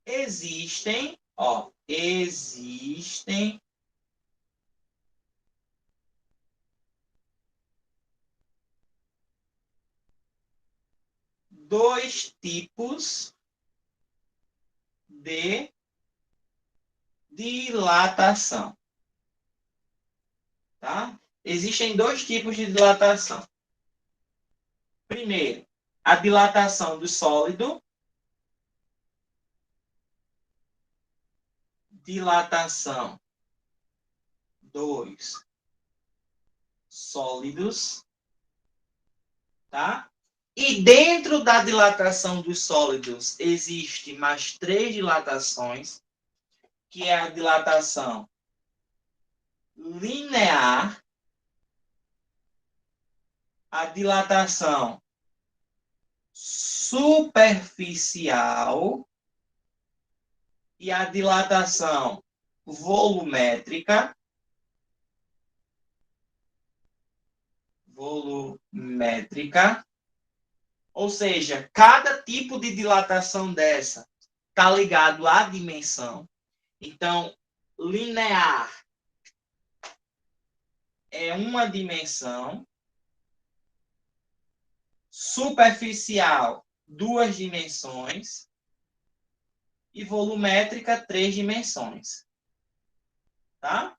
Existem dois tipos de dilatação. Tá? Existem dois tipos de dilatação. Primeiro, a dilatação do sólido. Dilatação dos sólidos. Tá? E dentro da dilatação dos sólidos, existe mais 3 dilatações, que é a dilatação linear, a dilatação superficial e a dilatação volumétrica. Ou seja, cada tipo de dilatação dessa está ligado à dimensão. Então, linear é uma dimensão, superficial, 2 dimensões, e volumétrica, 3 dimensões. Tá?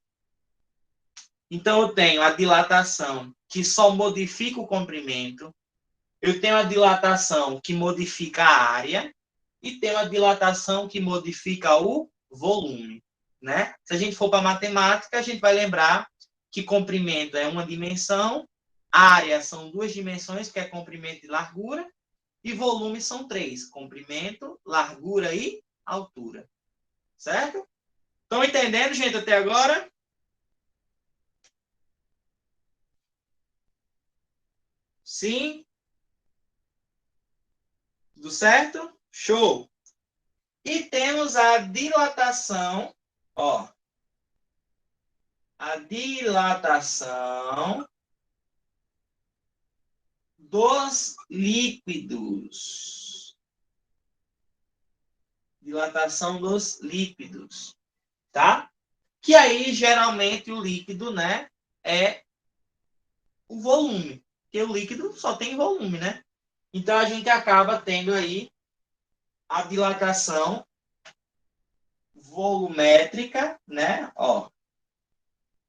Então, eu tenho a dilatação que só modifica o comprimento, eu tenho a dilatação que modifica a área e tenho a dilatação que modifica o volume. Né? Se a gente for para matemática, a gente vai lembrar que comprimento é uma dimensão, área são 2 dimensões, que é comprimento e largura, e volume são 3, comprimento, largura e altura. Certo? Estão entendendo, gente, até agora? Sim? Tudo certo? Show! E temos a dilatação, a dilatação dos líquidos. Dilatação dos líquidos, tá? Que aí, geralmente, o líquido, né, é o volume. Porque o líquido só tem volume, né? Então, a gente acaba tendo aí a dilatação volumétrica, né?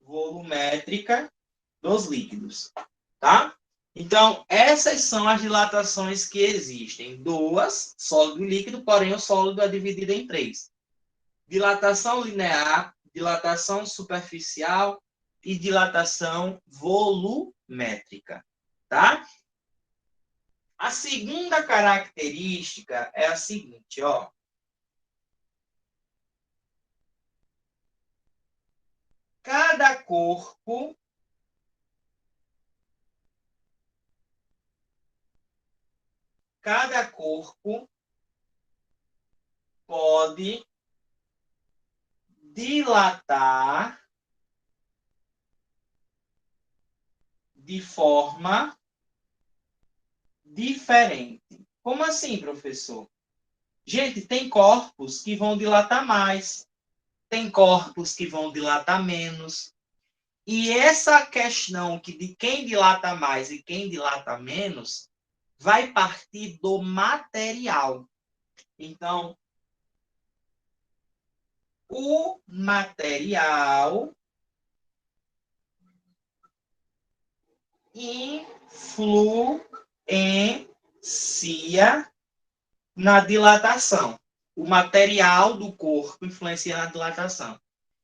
Volumétrica dos líquidos, tá? Então, essas são as dilatações que existem. 2, sólido e líquido, porém o sólido é dividido em 3. Dilatação linear, dilatação superficial e dilatação volumétrica, tá? A segunda característica é a seguinte, Cada corpo pode dilatar de forma diferente. Como assim, professor? Gente, tem corpos que vão dilatar mais, tem corpos que vão dilatar menos. E essa questão de quem dilata mais e quem dilata menos vai partir do material. Então, o material influencia na dilatação. O material do corpo influencia na dilatação.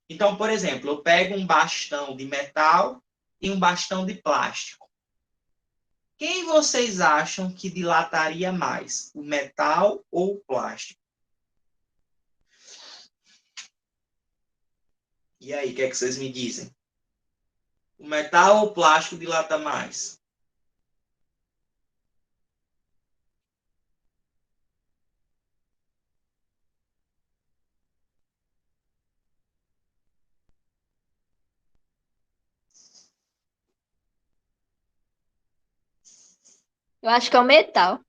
Então, por exemplo, eu pego um bastão de metal e um bastão de plástico. Quem vocês acham que dilataria mais? O metal ou o plástico? E aí, o que é que vocês me dizem? O metal ou o plástico dilata mais? Eu acho que é o metal.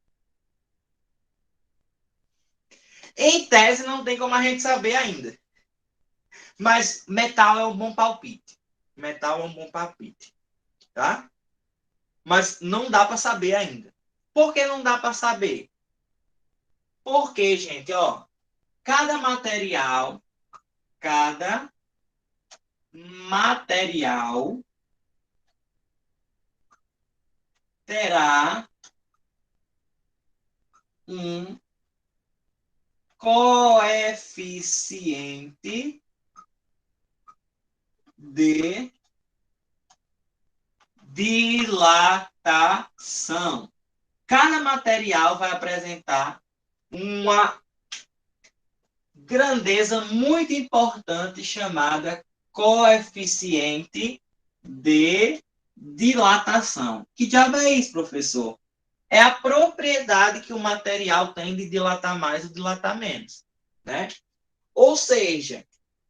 Em tese, não tem como a gente saber ainda. Mas metal é um bom palpite. Metal é um bom palpite. Tá? Mas não dá para saber ainda. Por que não dá para saber? Porque, gente, ó, cada material terá um coeficiente de dilatação. Cada material vai apresentar uma grandeza muito importante chamada coeficiente de dilatação. Que diabo é isso, professor? É a propriedade que o material tem de dilatar mais ou dilatar menos, né? Ou seja,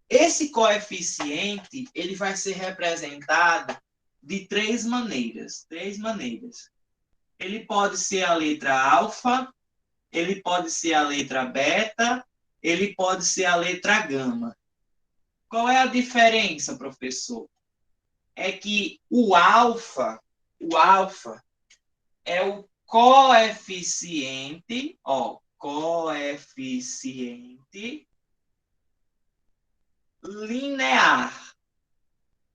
esse coeficiente ele vai ser representado de três maneiras. Ele pode ser a letra alfa, ele pode ser a letra beta, ele pode ser a letra gama. Qual é a diferença, professor? É que o alfa é o coeficiente linear.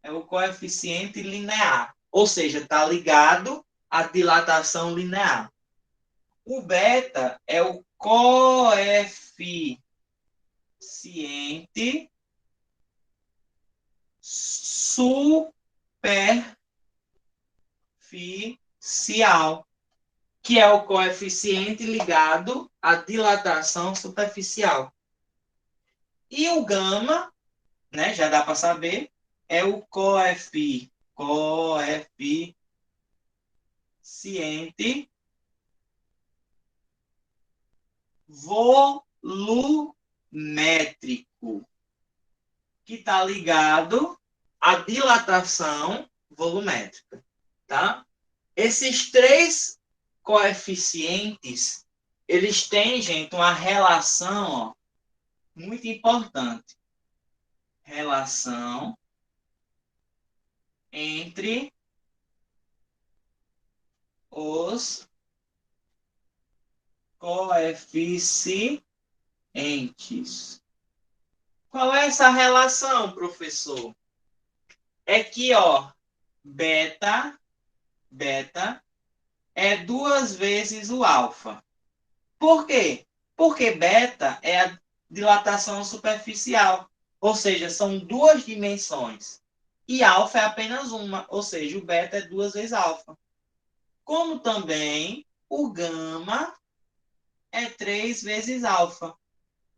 É o coeficiente linear. Ou seja, está ligado à dilatação linear. O beta é o coeficiente superficial, que é o coeficiente ligado à dilatação superficial. E o gama, né, já dá para saber, é o coeficiente volumétrico, que está ligado à dilatação volumétrica, tá? Esses três coeficientes, eles têm, gente, uma relação muito importante. Relação entre os coeficientes. Qual é essa relação, professor? É que, ó, beta é 2 vezes o alfa. Por quê? Porque beta é a dilatação superficial, ou seja, são 2 dimensões. E alfa é apenas uma, ou seja, o beta é 2 vezes alfa. Como também o gama é 3 vezes alfa,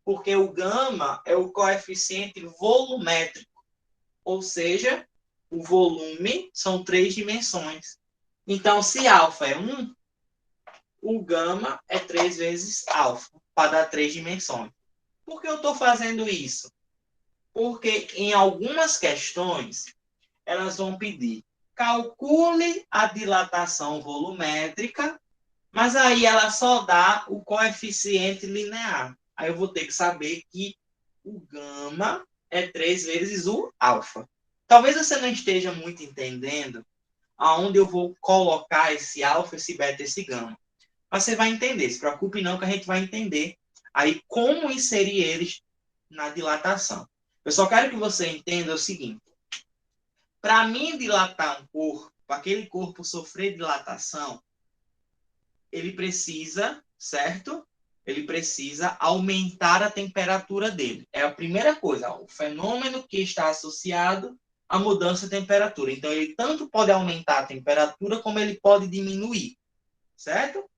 porque o gama é o coeficiente volumétrico, ou seja, o volume são 3 dimensões. Então, se alfa é 1, o gama é 3 vezes alfa, para dar 3 dimensões. Por que eu estou fazendo isso? Porque em algumas questões, elas vão pedir, calcule a dilatação volumétrica, mas aí ela só dá o coeficiente linear. Aí eu vou ter que saber que o gama é 3 vezes o alfa. Talvez você não esteja muito entendendo aonde eu vou colocar esse alfa, esse beta, esse gama. Mas você vai entender, se preocupe não que a gente vai entender aí como inserir eles na dilatação. Eu só quero que você entenda o seguinte. Para mim dilatar um corpo, para aquele corpo sofrer dilatação, ele precisa, certo? Ele precisa aumentar a temperatura dele. É a primeira coisa, o fenômeno que está associado à mudança de temperatura. Então, ele tanto pode aumentar a temperatura, como ele pode diminuir, certo?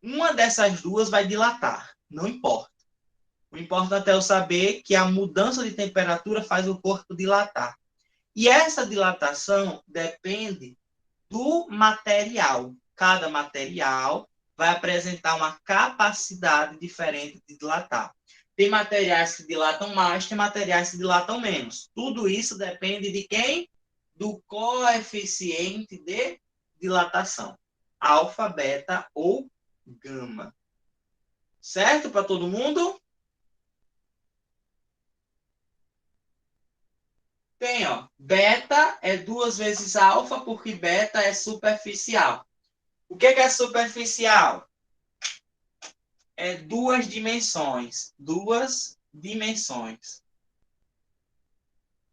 Uma dessas duas vai dilatar, não importa. O importante é eu saber que a mudança de temperatura faz o corpo dilatar. E essa dilatação depende do material. Cada material vai apresentar uma capacidade diferente de dilatar. Tem materiais que dilatam mais, tem materiais que dilatam menos. Tudo isso depende de quem? Do coeficiente de dilatação. alfa, beta ou gama. Certo para todo mundo? Tem, ó. Beta é 2 vezes alfa, porque beta é superficial. O que é superficial? É 2 dimensões. 2 dimensões.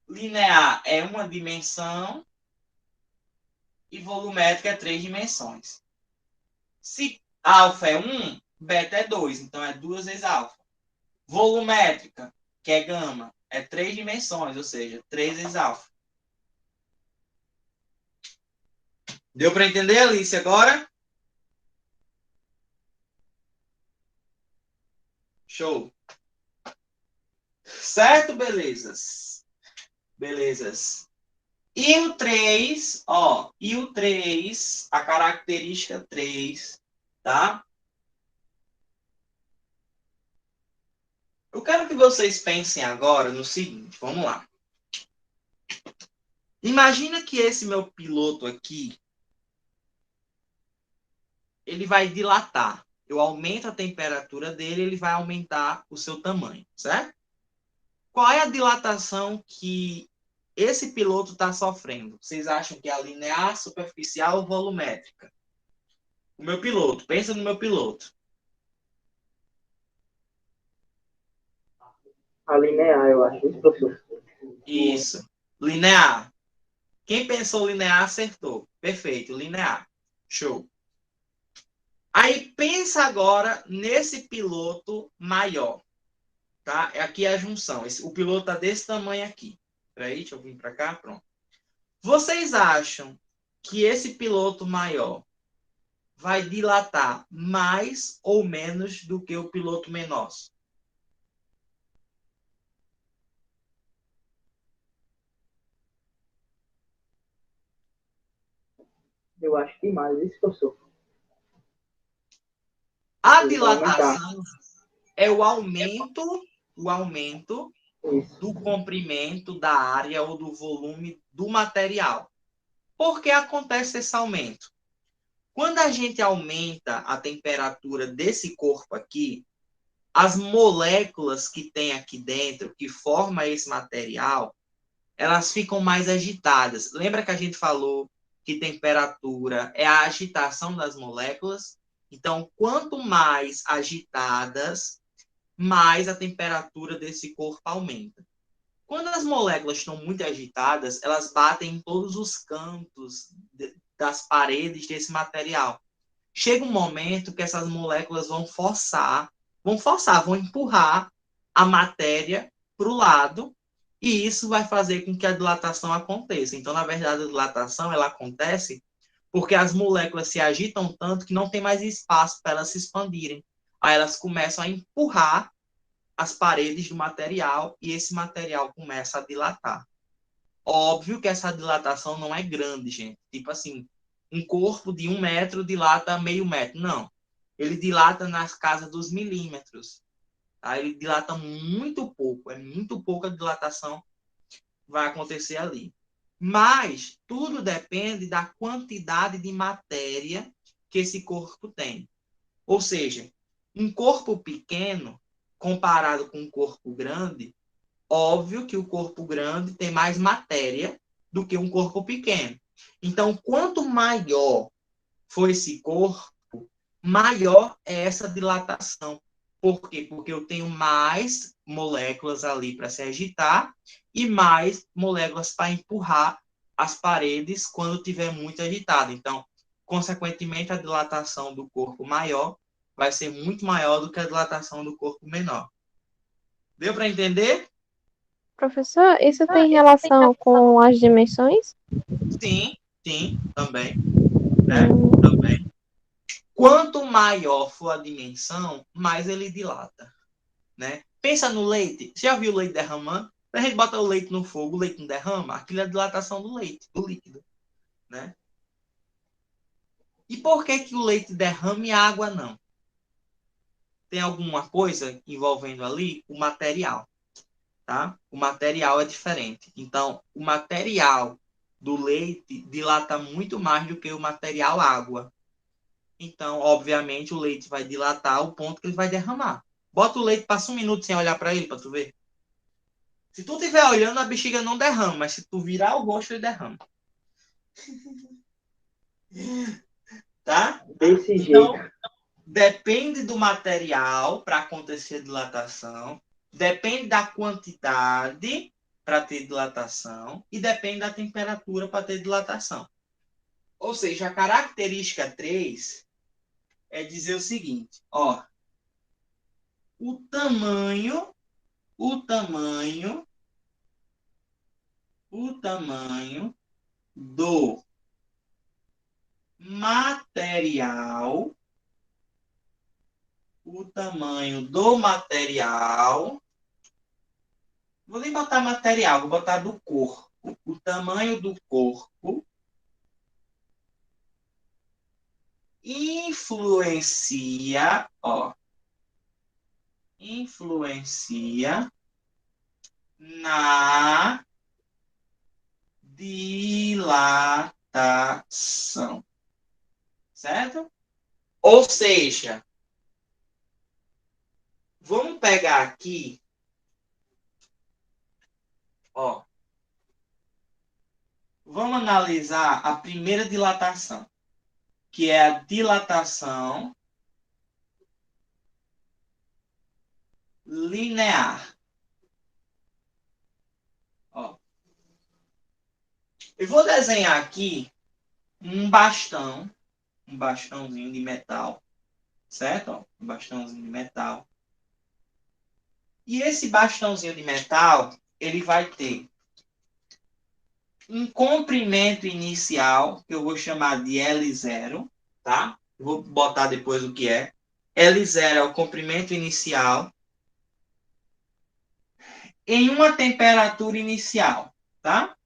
Linear é 1 dimensão. E volumétrica é 3 dimensões. Se alfa é 1, beta é 2. Então é 2 vezes alfa. Volumétrica, que é gama, é 3 dimensões, ou seja, 3 vezes alfa. Deu para entender, Alice, agora? Show. Certo, belezas? Belezas. E o 3, ó, e o 3, a característica 3, tá? Eu quero que vocês pensem agora no seguinte, vamos lá. Imagina que esse meu piloto aqui, ele vai dilatar. Eu aumento a temperatura dele, ele vai aumentar o seu tamanho, certo? Qual é a dilatação que esse piloto está sofrendo? Vocês acham que é a linear, superficial ou volumétrica? O meu piloto, pensa no meu piloto. A linear, eu acho. Isso, professor. Isso. Linear. Quem pensou linear acertou. Perfeito, linear. Show. Aí pensa agora nesse piloto maior. Tá? Aqui é a junção. O piloto está desse tamanho aqui. Peraí, deixa eu vir para cá. Pronto. Vocês acham que esse piloto maior vai dilatar mais ou menos do que o piloto menor? Eu acho que mais. Isso, professor. A dilatação é o aumento do comprimento da área ou do volume do material. Por que acontece esse aumento? Quando a gente aumenta a temperatura desse corpo aqui, as moléculas que tem aqui dentro, que formam esse material, elas ficam mais agitadas. Lembra que a gente falou que temperatura é a agitação das moléculas? Então, quanto mais agitadas, mais a temperatura desse corpo aumenta. Quando as moléculas estão muito agitadas, elas batem em todos os cantos das paredes desse material. Chega um momento que essas moléculas vão empurrar a matéria para o lado, e isso vai fazer com que a dilatação aconteça. Então, na verdade, a dilatação ela acontece porque as moléculas se agitam tanto que não tem mais espaço para elas se expandirem. Aí elas começam a empurrar as paredes do material e esse material começa a dilatar. Óbvio que essa dilatação não é grande, gente. Tipo assim, um corpo de 1 metro dilata meio metro. Não. Ele dilata nas casas dos milímetros. Tá? Ele dilata muito pouco. É muito pouca dilatação que vai acontecer ali. Mas tudo depende da quantidade de matéria que esse corpo tem. Ou seja, um corpo pequeno, comparado com um corpo grande, óbvio que o corpo grande tem mais matéria do que um corpo pequeno. Então, quanto maior for esse corpo, maior é essa dilatação. Por quê? Porque eu tenho mais moléculas ali para se agitar e mais moléculas para empurrar as paredes quando estiver muito agitado. Então, consequentemente, a dilatação do corpo maior vai ser muito maior do que a dilatação do corpo menor. Deu para entender? Professor, isso tem relação com as dimensões? Sim, também. Né? Também. Quanto maior for a dimensão, mais ele dilata. Né? Pensa no leite. Você já viu o leite derramando? Quando a gente bota o leite no fogo, o leite não derrama? Aquilo é a dilatação do leite, do líquido. Né? E por que o leite derrama e a água não? Tem alguma coisa envolvendo ali o material. Tá? O material é diferente. Então, o material do leite dilata muito mais do que o material água. Então, obviamente, o leite vai dilatar ao ponto que ele vai derramar. Bota o leite, passa 1 minuto sem olhar para ele, para tu ver. Se tu estiver olhando, a bexiga não derrama, mas se tu virar o rosto, ele derrama. Tá? Desse Então, jeito. depende do material para acontecer a dilatação, depende da quantidade para ter dilatação e depende da temperatura para ter dilatação. Ou seja, a característica 3 é dizer o seguinte, ó, o tamanho do material, vou nem botar material, vou botar do corpo. O tamanho do corpo influencia na dilatação. Certo? Ou seja, vamos pegar aqui, ó. Vamos analisar a primeira dilatação, que é a dilatação linear. Ó. Eu vou desenhar aqui um bastãozinho de metal, certo? Ó, um bastãozinho de metal. E esse bastãozinho de metal, ele vai ter um comprimento inicial, que eu vou chamar de L0, tá? Vou botar depois o que é. L0 é o comprimento inicial em uma temperatura inicial, tá?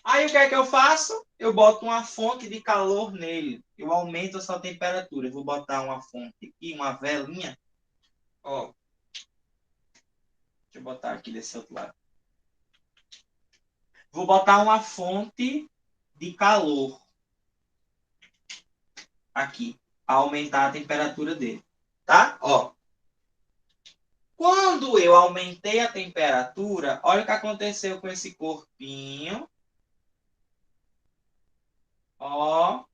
Aí o que é que eu faço? Eu boto uma fonte de calor nele. Eu aumento essa temperatura. Eu vou botar uma fonte aqui, uma velinha. Ó. Deixa eu botar aqui desse outro lado. Vou botar uma fonte de calor aqui, aumentar a temperatura dele, tá? Ó. Quando eu aumentei a temperatura, olha o que aconteceu com esse corpinho. Ó.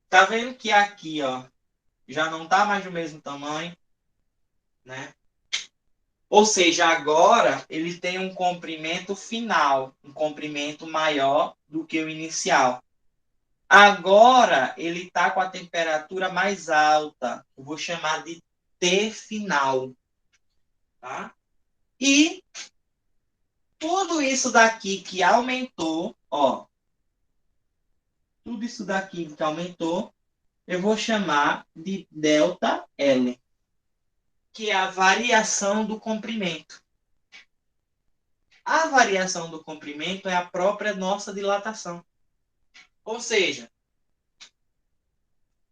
Tá vendo que aqui, ó, já não tá mais do mesmo tamanho, né? Ou seja, agora ele tem um comprimento final, um comprimento maior do que o inicial. Agora ele está com a temperatura mais alta. Eu vou chamar de T final. Tá? E tudo isso daqui que aumentou, ó. Tudo isso daqui que aumentou, eu vou chamar de delta L, que é a variação do comprimento. A variação do comprimento é a própria nossa dilatação. Ou seja,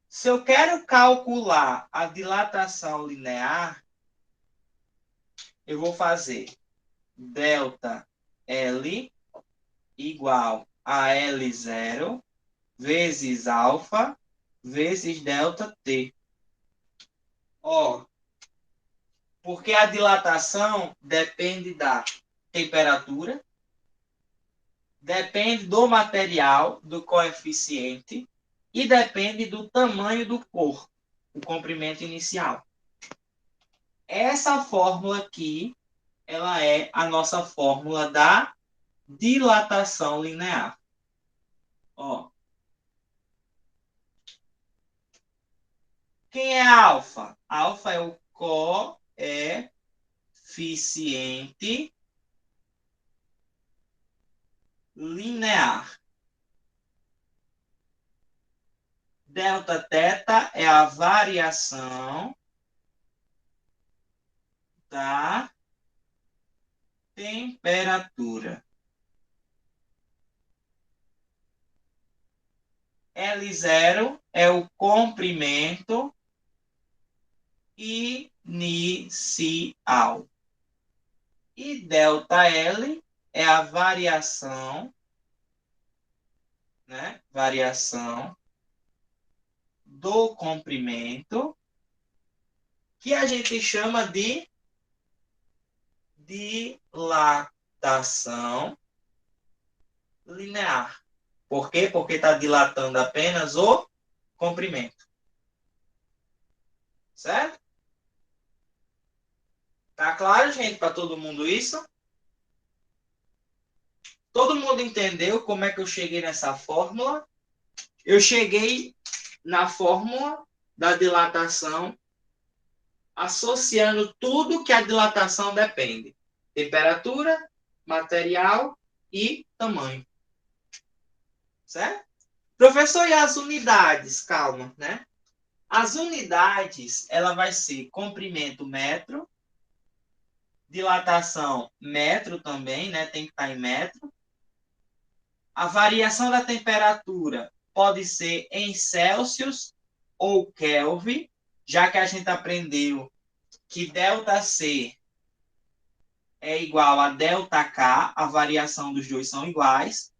se eu quero calcular a dilatação linear, eu vou fazer delta L igual a L0 vezes alfa vezes delta T. Ó, porque a dilatação depende da temperatura, depende do material, do coeficiente, e depende do tamanho do corpo, o comprimento inicial. Essa fórmula aqui, ela é a nossa fórmula da dilatação linear. Ó. Quem é alfa? Alfa é o coeficiente linear. Delta teta é a variação da temperatura. L0 é o comprimento inicial. E ΔL é a variação, né? Variação do comprimento, que a gente chama de dilatação linear. Por quê? Porque está dilatando apenas o comprimento. Certo? Tá claro, gente, para todo mundo isso? Todo mundo entendeu como é que eu cheguei nessa fórmula? Eu cheguei na fórmula da dilatação associando tudo que a dilatação depende. Temperatura, material e tamanho. Certo? Professor, e as unidades? Calma, né? As unidades, ela vai ser comprimento metro, dilatação metro também, né? Tem que estar em metro. A variação da temperatura pode ser em Celsius ou Kelvin, já que a gente aprendeu que ΔC é igual a ΔK, a variação dos dois são iguais.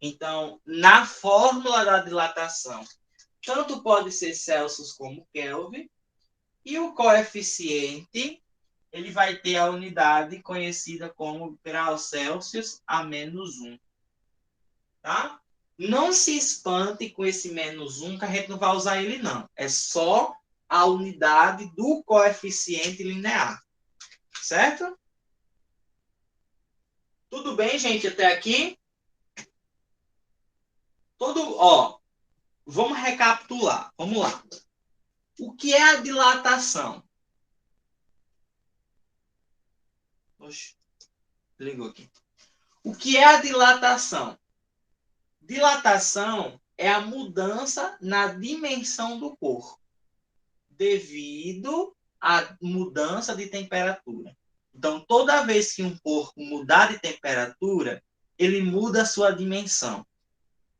Então, na fórmula da dilatação, tanto pode ser Celsius como Kelvin, e o coeficiente, ele vai ter a unidade conhecida como graus Celsius a -1. Tá? Não se espante com esse -1, que a gente não vai usar ele, não. É só a unidade do coeficiente linear. Certo? Tudo bem, gente, até aqui? Vamos recapitular. Vamos lá. O que é a dilatação? Oxe, ligou aqui. O que é a dilatação? Dilatação é a mudança na dimensão do corpo, devido à mudança de temperatura. Então, toda vez que um corpo mudar de temperatura, ele muda a sua dimensão.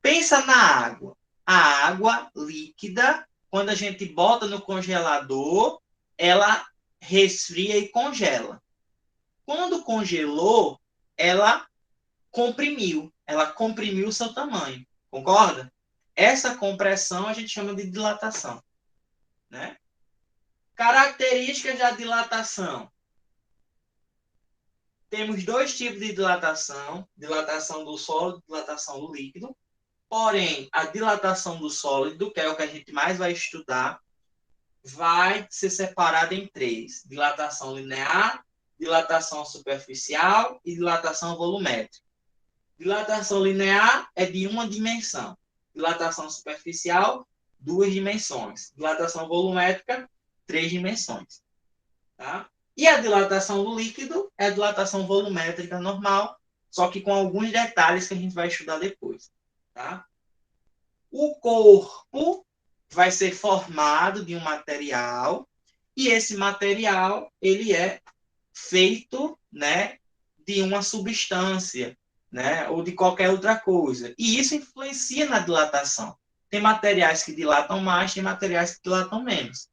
Pensa na água. A água líquida, quando a gente bota no congelador, ela resfria e congela. Quando congelou, ela comprimiu o seu tamanho. Concorda? Essa compressão a gente chama de dilatação. Né? Características da dilatação. Temos dois tipos de dilatação. Dilatação do sólido e dilatação do líquido. Porém, a dilatação do sólido, que é o que a gente mais vai estudar, vai ser separada em três. Dilatação linear, dilatação superficial e dilatação volumétrica. Dilatação linear é de uma dimensão. Dilatação superficial, 2 dimensões. Dilatação volumétrica, 3 dimensões. Tá? E a dilatação do líquido é a dilatação volumétrica normal, só que com alguns detalhes que a gente vai estudar depois. Tá? O corpo vai ser formado de um material e esse material ele é feito, né, de uma substância, né, ou de qualquer outra coisa. E isso influencia na dilatação. Tem materiais que dilatam mais, tem materiais que dilatam menos.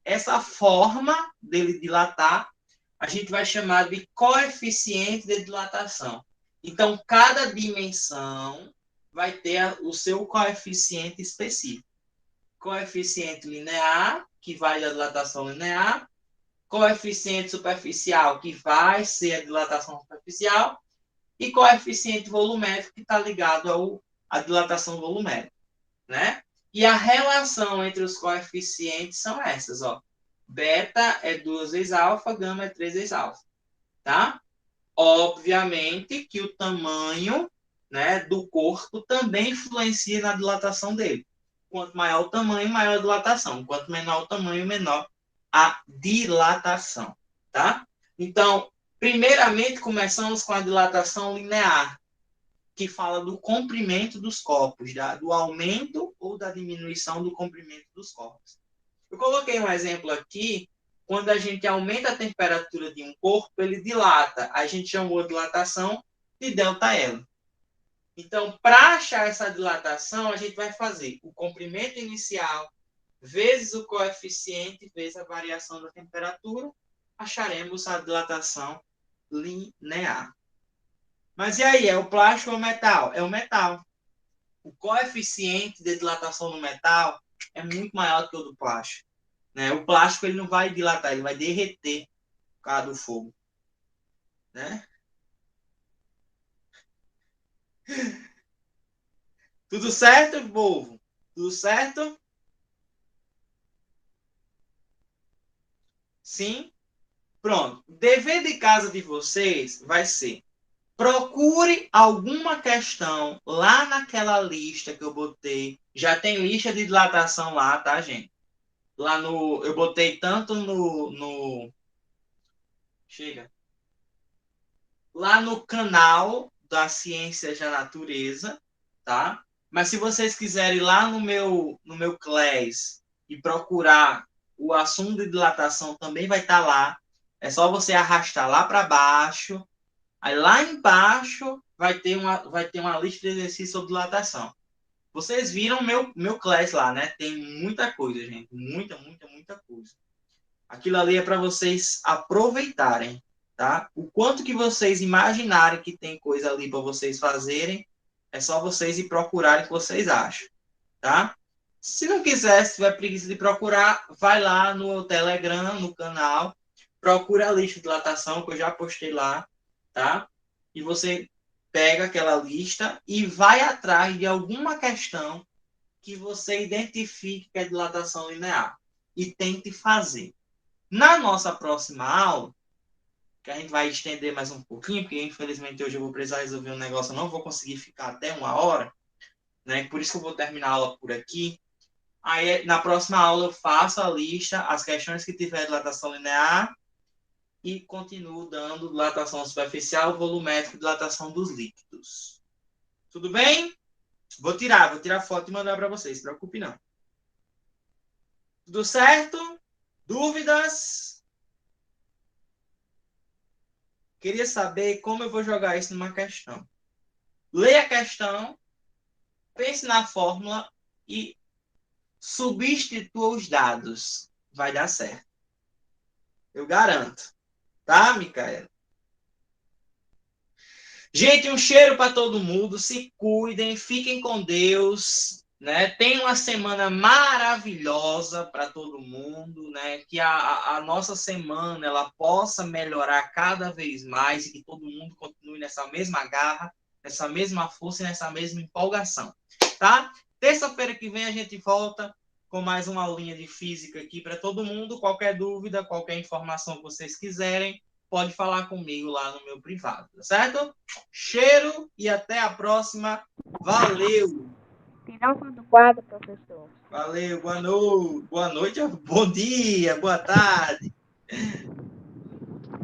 Essa forma dele dilatar, a gente vai chamar de coeficiente de dilatação. Então, cada dimensão vai ter o seu coeficiente específico. Coeficiente linear, que vai da dilatação linear. Coeficiente superficial, que vai ser a dilatação superficial. E coeficiente volumétrico, que está ligado à dilatação volumétrica. Né? E a relação entre os coeficientes são essas. Ó. Beta é 2 vezes alfa, gama é 3 vezes alfa. Tá? Obviamente que o tamanho, né, do corpo também influencia na dilatação dele. Quanto maior o tamanho, maior a dilatação. Quanto menor o tamanho, menor a dilatação. Tá? Então, primeiramente, começamos com a dilatação linear, que fala do comprimento dos corpos, do aumento ou da diminuição do comprimento dos corpos. Eu coloquei um exemplo aqui. Quando a gente aumenta a temperatura de um corpo, ele dilata. A gente chamou a dilatação de ΔL. Então, para achar essa dilatação, a gente vai fazer o comprimento inicial vezes o coeficiente vezes a variação da temperatura. Acharemos a dilatação linear. Mas e aí, é o plástico ou o metal? É o metal. O coeficiente de dilatação no metal é muito maior do que o do plástico. Né? O plástico ele não vai dilatar, ele vai derreter por causa do fogo. Né? Tudo certo, povo? Tudo certo? Sim? Pronto. Dever de casa de vocês vai ser: procure alguma questão lá naquela lista que eu botei. Já tem lista de dilatação lá, tá, gente? Lá no... Eu botei tanto Chega. Lá no canal da Ciências da Natureza, tá? Mas se vocês quiserem ir lá no meu Class e procurar o assunto de dilatação, também vai estar lá. É só você arrastar lá para baixo. Aí lá embaixo vai ter uma lista de exercícios sobre dilatação. Vocês viram meu Class lá, né? Tem muita coisa, gente. Muita coisa. Aquilo ali é para vocês aproveitarem, tá? O quanto que vocês imaginarem que tem coisa ali para vocês fazerem, é só vocês ir procurarem o que vocês acham, tá? Se não quiser, se tiver preguiça de procurar, vai lá no Telegram, no canal, procura a lista de dilatação que eu já postei lá, tá? E você pega aquela lista e vai atrás de alguma questão que você identifique que é dilatação linear e tente fazer. Na nossa próxima aula, que a gente vai estender mais um pouquinho, porque infelizmente hoje eu vou precisar resolver um negócio, eu não vou conseguir ficar até 1 hora, né? Por isso que eu vou terminar a aula por aqui. Aí, na próxima aula, eu faço a lista, as questões que tiver dilatação linear e continuo dando dilatação superficial, volumétrica e dilatação dos líquidos. Tudo bem? Vou tirar foto e mandar para vocês, não se preocupe não. Tudo certo? Dúvidas? Queria saber como eu vou jogar isso numa questão. Leia a questão, pense na fórmula e substitua os dados. Vai dar certo. Eu garanto. Tá, Micaela? Gente, um cheiro para todo mundo. Se cuidem, fiquem com Deus, né? Tenham uma semana maravilhosa para todo mundo, né? Que a nossa semana ela possa melhorar cada vez mais e que todo mundo continue nessa mesma garra, nessa mesma força e nessa mesma empolgação, tá? Terça-feira que vem a gente volta com mais uma aulinha de física aqui para todo mundo. Qualquer dúvida, qualquer informação que vocês quiserem, pode falar comigo lá no meu privado, tá certo? Cheiro e até a próxima. Valeu! Tiramos do quadro, professor. Valeu, boa noite, bom dia, boa tarde.